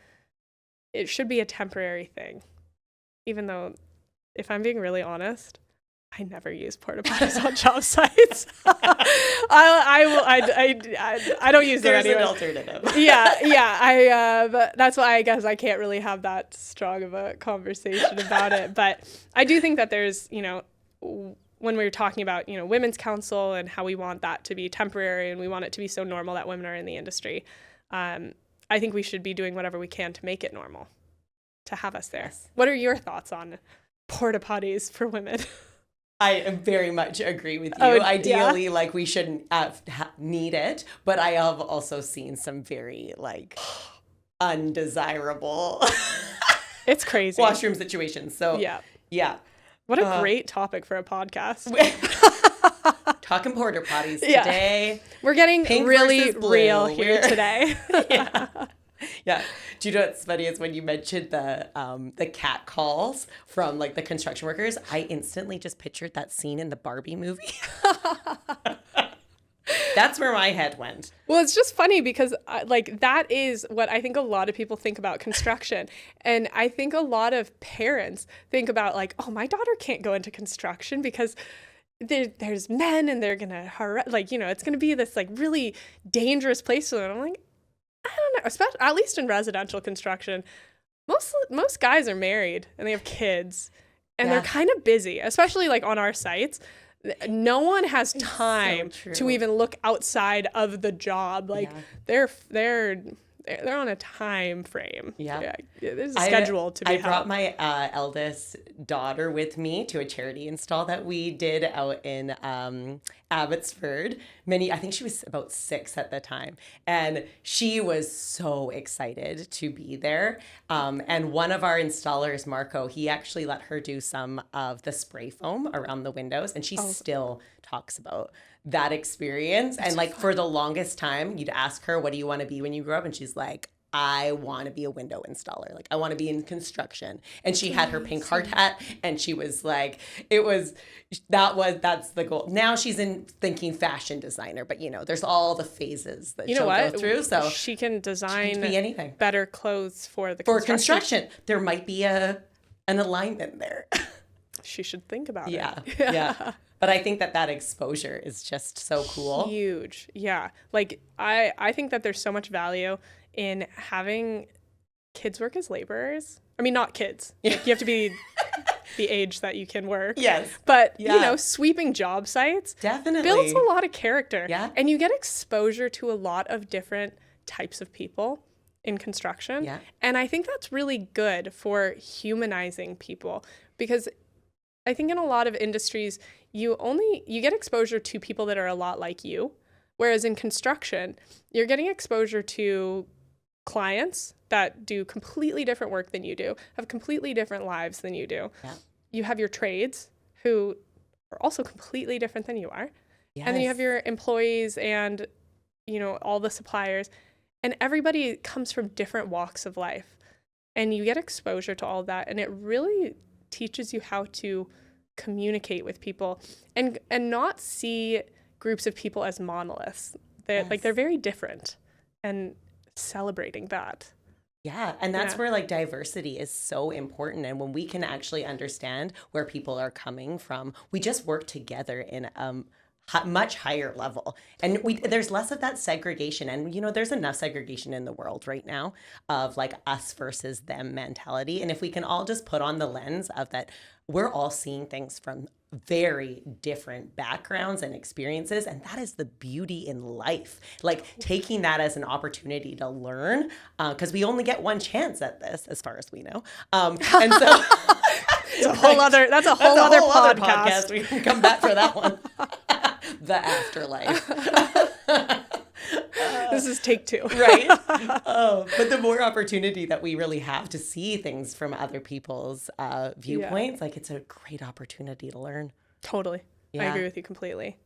it should be a temporary thing. Even though, if I'm being really honest, I never use porta potties on job sites. I don't use them anyway. There's an alternative. Yeah. But that's why I guess I can't really have that strong of a conversation about it. But I do think that there's, when we were talking about, women's council and how we want that to be temporary and we want it to be so normal that women are in the industry, I think we should be doing whatever we can to make it normal, to have us there. Yes. What are your thoughts on porta potties for women? I very much agree with you. Ideally, we shouldn't need it, but I have also seen some very undesirable it's crazy washroom situations. So yeah. What a great topic for a podcast. Talking porta potties today. We're getting Pink really real here today. Yeah. Do you know what's funny is when you mentioned the cat calls from the construction workers, I instantly just pictured that scene in the Barbie movie. That's where my head went. Well, it's just funny because that is what I think a lot of people think about construction. And I think a lot of parents think about oh, my daughter can't go into construction because there's men and they're going to it's going to be this really dangerous place for them. I'm like, I don't know, especially at least in residential construction, most guys are married and they have kids and they're kind of busy, especially on our sites. No one has time to even look outside of the job. They're on a time frame. Yeah. There's a schedule to be held. I brought my eldest daughter with me to a charity install that we did out in Abbotsford. I think she was about 6 at the time. And she was so excited to be there. And one of our installers, Marco, he actually let her do some of the spray foam around the windows. And she still talks about that experience. And for the longest time, you'd ask her, what do you want to be when you grow up? And she's like, I want to be a window installer. I want to be in construction. And she had her pink hard hat and she was that's the goal. Now she's thinking fashion designer, but there's all the phases that she'll go through. So she can design be anything. Better clothes for construction. There might be an alignment there. She should think about it. Yeah. But I think that exposure is just so cool. Huge. Yeah. I think that there's so much value in having kids work as laborers. I mean, not kids. You have to be the age that you can work. Yes. But, sweeping job sites definitely builds a lot of character. Yeah. And you get exposure to a lot of different types of people in construction. Yeah. And I think that's really good for humanizing people because I think in a lot of industries, you get exposure to people that are a lot like you, whereas in construction, you're getting exposure to clients that do completely different work than you do, have completely different lives than you do. Yeah. You have your trades who are also completely different than you are. Yes. And then you have your employees and, all the suppliers, and everybody comes from different walks of life. And you get exposure to all that, and it really teaches you how to communicate with people and not see groups of people as monoliths. They're very different, and celebrating that. Yeah, and that's where diversity is so important. And when we can actually understand where people are coming from, we just work together in a much higher level. And there's less of that segregation. And, there's enough segregation in the world right now of like us versus them mentality. And if we can all just put on the lens of that, we're all seeing things from very different backgrounds and experiences. And that is the beauty in life. Like taking that as an opportunity to learn, because we only get one chance at this, as far as we know. And so that's a whole other podcast. We can come back for that one. The afterlife. This is take 2. Right? But the more opportunity that we really have to see things from other people's viewpoints, like it's a great opportunity to learn. Totally. Yeah. I agree with you completely.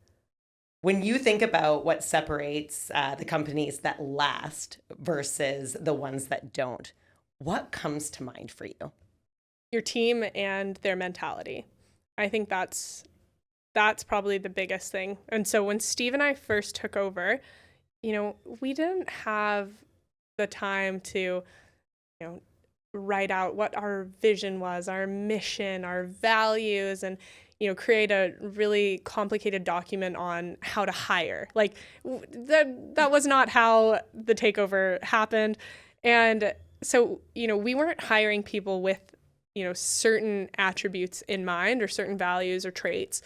When you think about what separates the companies that last versus the ones that don't, what comes to mind for you? Your team and their mentality. I think that's probably the biggest thing. And so when Steve and I first took over, we didn't have the time to, write out what our vision was, our mission, our values, and, create a really complicated document on how to hire. Like that was not how the takeover happened. And so, we weren't hiring people with, certain attributes in mind or certain values or traits.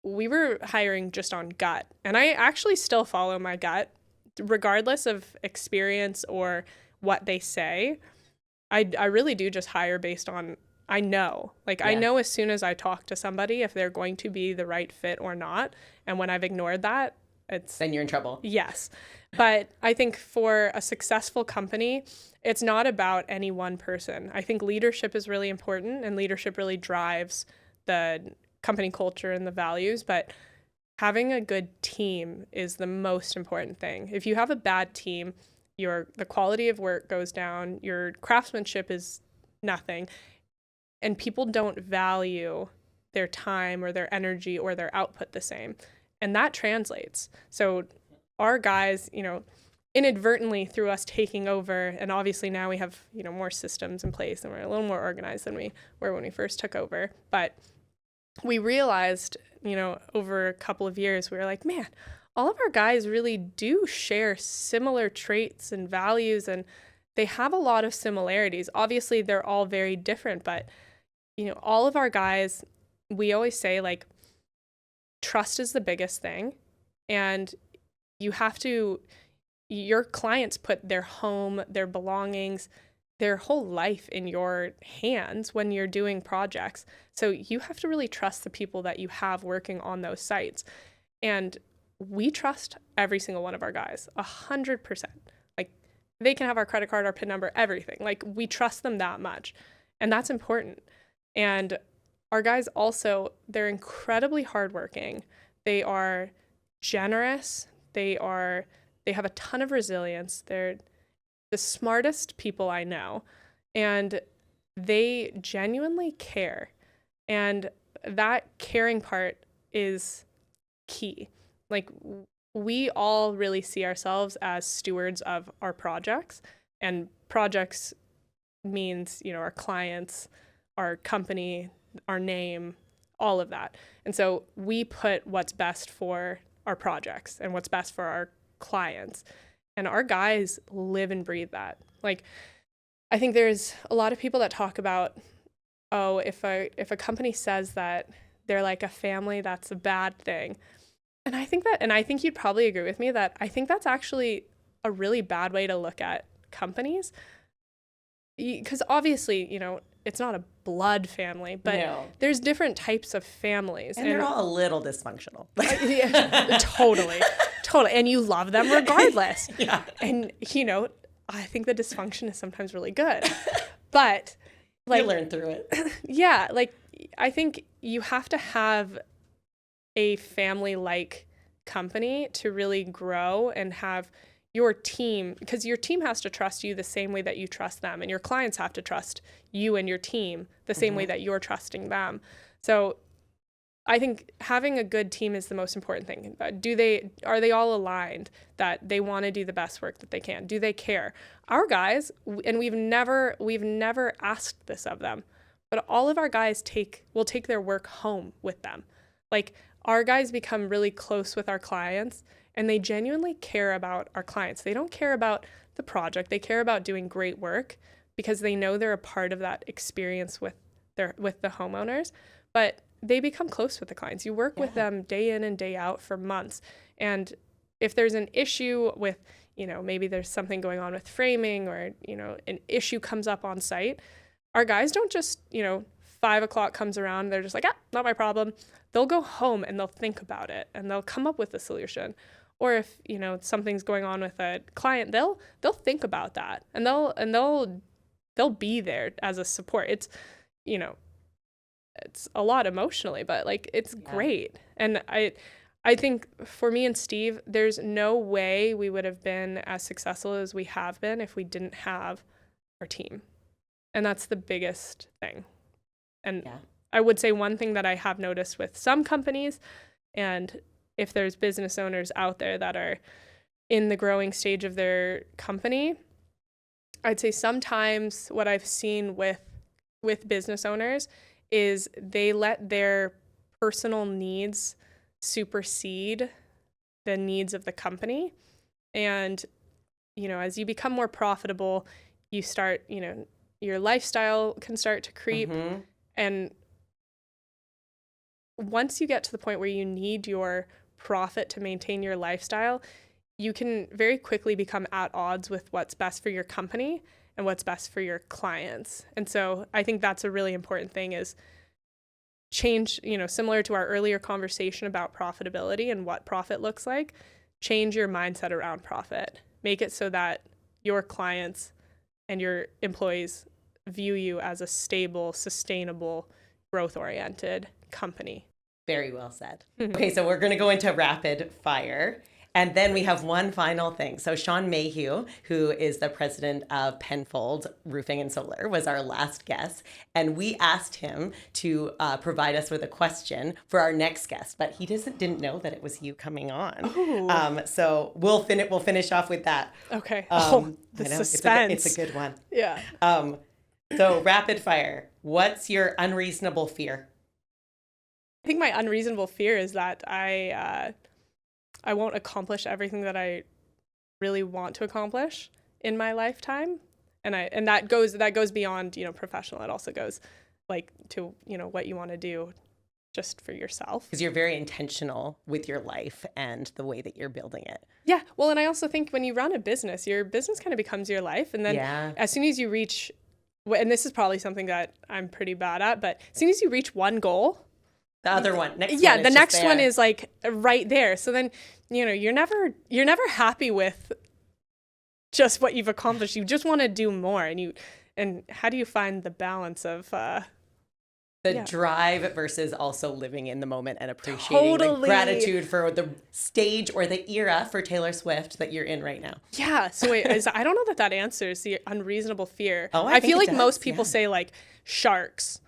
We were hiring just on gut. And I actually still follow my gut, regardless of experience or what they say. I really do just hire based on, I know. Like, I know as soon as I talk to somebody if they're going to be the right fit or not. And when I've ignored that, then you're in trouble. Yes. But I think for a successful company, it's not about any one person. I think leadership is really important, and leadership really drives the company culture and the values, but having a good team is the most important thing. If you have a bad team, the quality of work goes down, your craftsmanship is nothing, and people don't value their time or their energy or their output the same. And that translates. So our guys, inadvertently through us taking over, and obviously now we have, more systems in place and we're a little more organized than we were when we first took over, but we realized, over a couple of years, we were like, man, all of our guys really do share similar traits and values, and they have a lot of similarities. Obviously, they're all very different, but, all of our guys, we always say, like, trust is the biggest thing, and your clients put their home, their belongings, their whole life in your hands when you're doing projects. So you have to really trust the people that you have working on those sites. And we trust every single one of our guys, 100%. Like, they can have our credit card, our PIN number, everything. Like, we trust them that much. And that's important. And our guys also, they're incredibly hardworking. They are generous. They have a ton of resilience. They're the smartest people I know, and they genuinely care. And that caring part is key. Like, we all really see ourselves as stewards of our projects, and projects means, our clients, our company, our name, all of that. And so we put what's best for our projects and what's best for our clients. And our guys live and breathe that. Like, I think there's a lot of people that talk about, if a company says that they're like a family, that's a bad thing. And I think you'd probably agree with me that I think that's actually a really bad way to look at companies. Because obviously, it's not a blood family, but there's different types of families. And they're all a little dysfunctional. Yeah, totally. And you love them regardless. Yeah. And, I think the dysfunction is sometimes really good. But, like, you learn through it. Yeah. Like, I think you have to have a family-like company to really grow and have your team, because your team has to trust you the same way that you trust them, and your clients have to trust you and your team the same way that you're trusting them. So I think having a good team is the most important thing. Are they all aligned that they want to do the best work that they can? Do they care? Our guys, and we've never asked this of them, but all of our guys will take their work home with them. Like, our guys become really close with our clients, and they genuinely care about our clients. They don't care about the project. They care about doing great work because they know they're a part of that experience with the homeowners. But they become close with the clients. You work with them day in and day out for months. And if there's an issue with, maybe there's something going on with framing, or, an issue comes up on site, our guys don't just, 5 o'clock comes around, they're just like, not my problem. They'll go home and they'll think about it and they'll come up with a solution. Or if, something's going on with a client, they'll think about that and they'll be there as a support. It's, it's a lot emotionally, but like, it's great. And I think for me and Steve, there's no way we would have been as successful as we have been if we didn't have our team. And that's the biggest thing. And I would say one thing that I have noticed with some companies, and if there's business owners out there that are in the growing stage of their company, I'd say sometimes what I've seen with business owners is they let their personal needs supersede the needs of the company. And, as you become more profitable, you start, your lifestyle can start to creep. Mm-hmm. And once you get to the point where you need your profit to maintain your lifestyle, you can very quickly become at odds with what's best for your company and what's best for your clients. And so I think that's a really important thing, is change, similar to our earlier conversation about profitability and what profit looks like, change your mindset around profit. Make it so that your clients and your employees view you as a stable, sustainable, growth-oriented company. Very well said. Okay, so we're going to go into rapid fire. And then we have one final thing. So Sean Mayhew, who is the president of Penfold Roofing and Solar, was our last guest. And we asked him to provide us with a question for our next guest, but he didn't know that it was you coming on. So we'll finish off with that. Okay. The suspense. It's a good one. Yeah. So rapid fire. What's your unreasonable fear? I think my unreasonable fear is that I won't accomplish everything that I really want to accomplish in my lifetime. And that goes beyond, professional. It also goes like to, what you want to do just for yourself. Because you're very intentional with your life and the way that you're building it. Yeah. Well, and I also think when you run a business, your business kind of becomes your life. And then as soon as you reach, and this is probably something that I'm pretty bad at, but as soon as you reach one goal, the other one, the next one is like right there. So then, you're never happy with just what you've accomplished. You just want to do more. And how do you find the balance of the drive versus also living in the moment and appreciating the gratitude for the stage or the era for Taylor Swift that you're in right now? Yeah. So wait, I don't know that answers the unreasonable fear. Oh, I feel like most people say like sharks,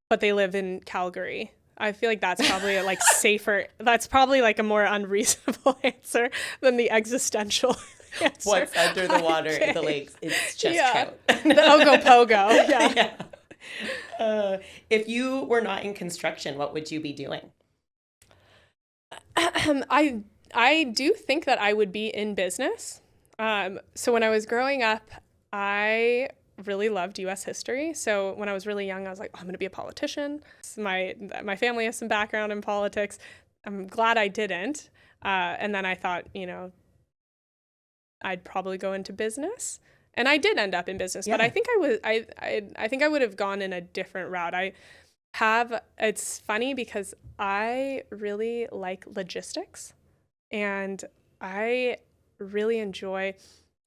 but they live in Calgary. I feel like that's probably like safer. That's probably like a more unreasonable answer than the existential answer. What's under the water in the lakes? It's just trout. The Ogopogo. Yeah. If you were not in construction, what would you be doing? I do think that I would be in business. So when I was growing up, I really loved U.S. history. So when I was really young, I was like, I'm going to be a politician. My family has some background in politics. I'm glad I didn't. And then I thought, I'd probably go into business. And I did end up in business, but I think I think I would have gone in a different route. It's funny because I really like logistics, and I really enjoy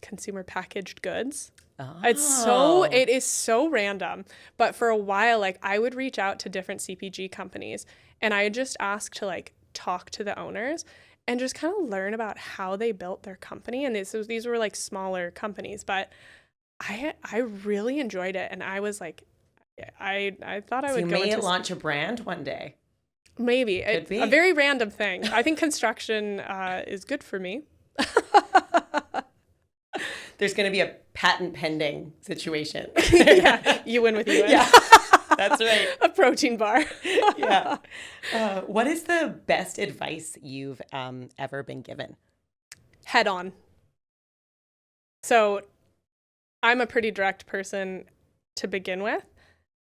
consumer packaged goods. Oh. It is so random, but for a while, like I would reach out to different CPG companies and I just ask to like talk to the owners and just kind of learn about how they built their company. And these were like smaller companies, but I really enjoyed it. And I was like, I thought I would go into... launch a brand one day. Maybe. A very random thing. I think construction is good for me. There's going to be a patent pending situation. Yeah, you win with Yuen. Yeah. That's right. A protein bar. Yeah. What is the best advice you've ever been given? Head on. So I'm a pretty direct person to begin with.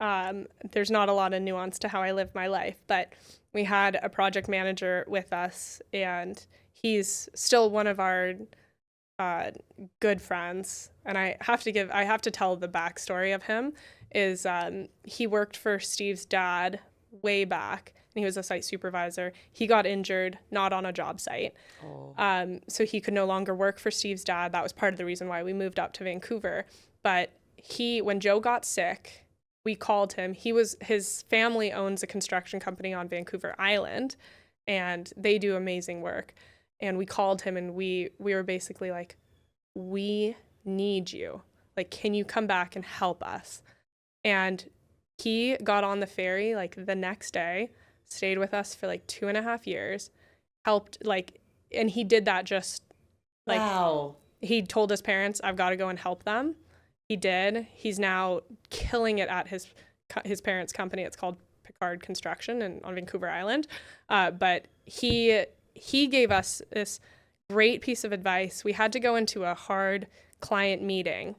There's not a lot of nuance to how I live my life, but we had a project manager with us, and he's still one of our good friends. And I have to tell the backstory of him is he worked for Steve's dad way back, and he was a site supervisor. He got injured, not on a job site. Oh. So he could no longer work for Steve's dad. That was part of the reason why we moved up to Vancouver. But when Joe got sick, we called him. His family owns a construction company on Vancouver Island, and they do amazing work. And we called him, and we were basically like, we need you. Like, can you come back and help us? And he got on the ferry like the next day, stayed with us for like 2.5 years, helped and he did that just like, wow. He told his parents, I've got to go and help them. He did. He's now killing it at his parents' company. It's called Picard Construction on Vancouver Island. But he gave us this great piece of advice. We had to go into a hard client meeting,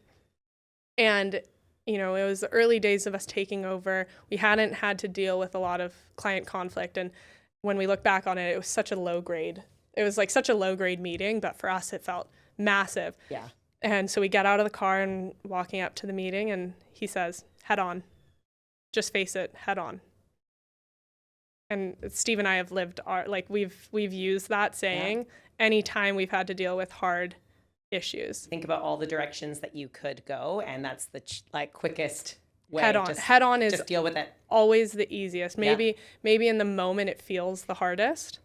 and it was the early days of us taking over. We hadn't had to deal with a lot of client conflict, and when we look back on it, it was such a low grade. It was like such a low grade meeting, but for us, it felt massive. Yeah. And so we get out of the car and walking up to the meeting, and he says, head on. Just face it, head on. And Steve and I have lived we've used that saying anytime we've had to deal with hard issues. Think about all the directions that you could go, and that's the quickest way. Head on is just deal with it. Always the easiest. Maybe in the moment it feels the hardest.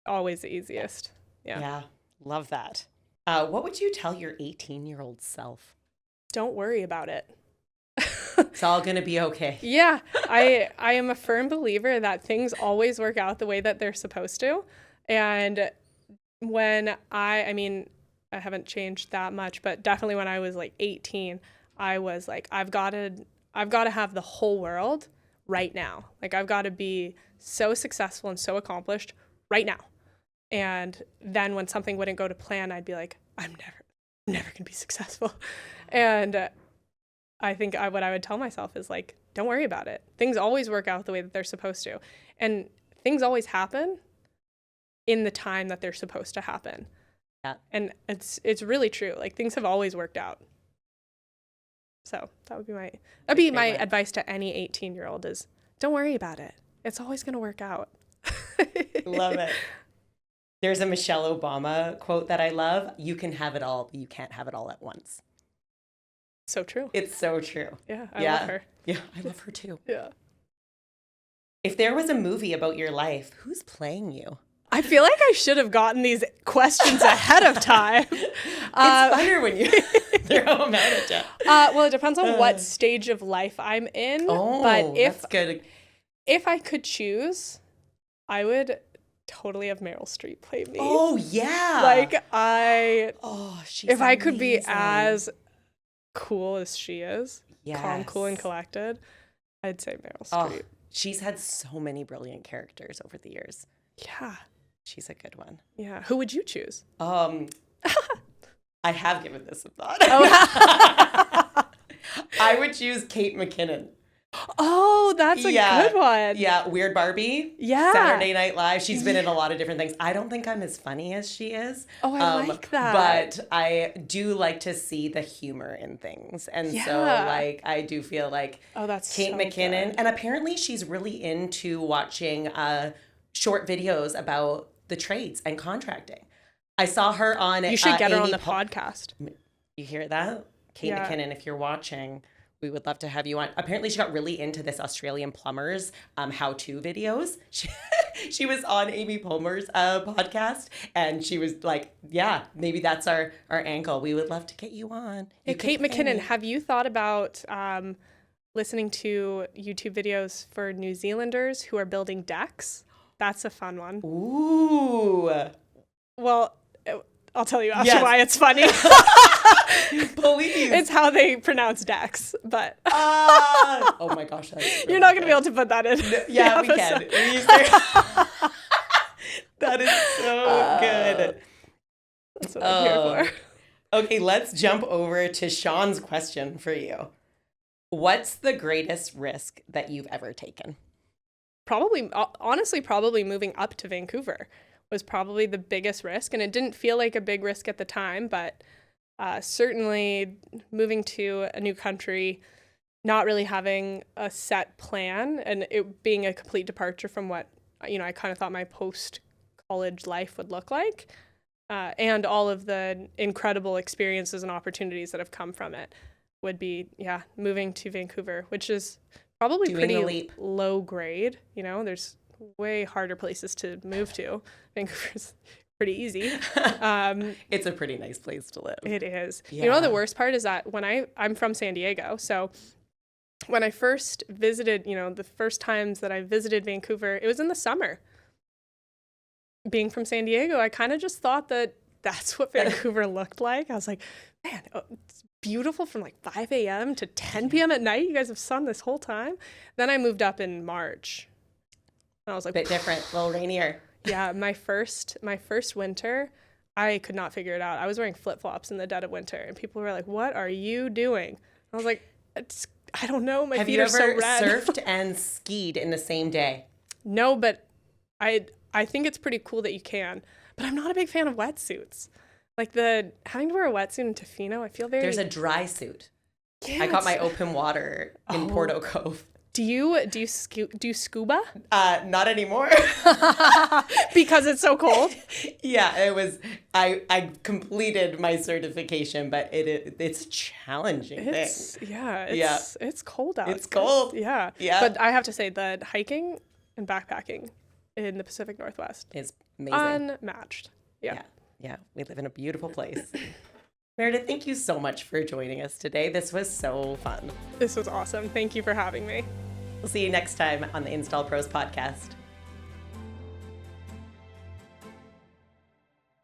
Always the easiest. Yeah. Love that. What would you tell your 18-year-old self? Don't worry about it. It's all going to be okay. Yeah. I am a firm believer that things always work out the way that they're supposed to. And when I haven't changed that much, but definitely when I was like 18, I was like, I've got to have the whole world right now. Like, I've got to be so successful and so accomplished right now. And then when something wouldn't go to plan, I'd be like, I'm never going to be successful. And I think what I would tell myself is like, don't worry about it. Things always work out the way that they're supposed to. And things always happen in the time that they're supposed to happen. Yeah. And it's really true. Like, things have always worked out. So that would be my advice to any 18-year-old is don't worry about it. It's always going to work out. Love it. There's a Michelle Obama quote that I love. You can have it all, but you can't have it all at once. So true. It's so true. Yeah, I love her. Yeah, I love her too. Yeah. If there was a movie about your life, who's playing you? I feel like I should have gotten these questions ahead of time. It's funner when you throw them out at you. Well, it depends on what stage of life I'm in. Oh, but that's good. If I could choose, I would totally have Meryl Streep play me. Oh, yeah. Like, she's if I could be as cool as she is, calm, cool, and collected, I'd say Meryl Streep. She's had so many brilliant characters over the years. Yeah. She's a good one. Yeah. Who would you choose? I have given this a thought. Oh. I would choose Kate McKinnon. Oh, that's a good one. Yeah, Weird Barbie. Yeah. Saturday Night Live. She's been in a lot of different things. I don't think I'm as funny as she is. Oh, I like that. But I do like to see the humor in things. And so, I do feel like that's Kate so McKinnon. good. And apparently she's really into watching short videos about the trades and contracting. I saw her on You should get her on the podcast. You hear that? Kate McKinnon, if you're watching, we would love to have you on. Apparently, she got really into this Australian plumbers how-to videos. She was on Amy Palmer's podcast, and she was like, yeah, maybe that's our angle. We would love to get you on. Hey, Kate McKinnon, have you thought about listening to YouTube videos for New Zealanders who are building decks? That's a fun one. Ooh. Well, I'll tell you after why it's funny. Please. It's how they pronounce Dex, but oh my gosh, that's really you're not going to good. be able to put that in. Yeah, the we can. episode. That is so good. That's what I'm here for. Okay, let's jump over to Sean's question for you. What's the greatest risk that you've ever taken? Honestly, probably moving up to Vancouver was probably the biggest risk. And it didn't feel like a big risk at the time, but certainly moving to a new country, not really having a set plan, and it being a complete departure from what, I kind of thought my post-college life would look like, and all of the incredible experiences and opportunities that have come from it would be, moving to Vancouver, which is probably Doing the pretty leap. low grade. There's way harder places to move to. Vancouver's pretty easy. It's a pretty nice place to live. It is. Yeah. The worst part is that when I'm from San Diego, so when I first visited, the first times that I visited Vancouver, it was in the summer. Being from San Diego, I kind of just thought that that's what Vancouver looked like. I was like, man, it's beautiful from like 5 a.m. to 10 p.m. at night. You guys have sun this whole time. Then I moved up in March. And I was like, Bit different, a little rainier. Yeah, my first winter, I could not figure it out. I was wearing flip-flops in the dead of winter, and people were like, "What are you doing?" I was like, I don't know. My feet are so red." Have you ever surfed and skied in the same day? No, but I think it's pretty cool that you can. But I'm not a big fan of wetsuits. Like having to wear a wetsuit in Tofino, I feel very. There's a dry suit. Yeah, I got my open water in Porto Cove. Do you scuba? Not anymore. Because it's so cold? Yeah, it was. I completed my certification, but it's a challenging thing. It's cold out. It's cold. Yeah. But I have to say that hiking and backpacking in the Pacific Northwest is amazing. Unmatched. Yeah. We live in a beautiful place. Meredith, thank you so much for joining us today. This was so fun. This was awesome. Thank you for having me. We'll see you next time on the Install Pros podcast.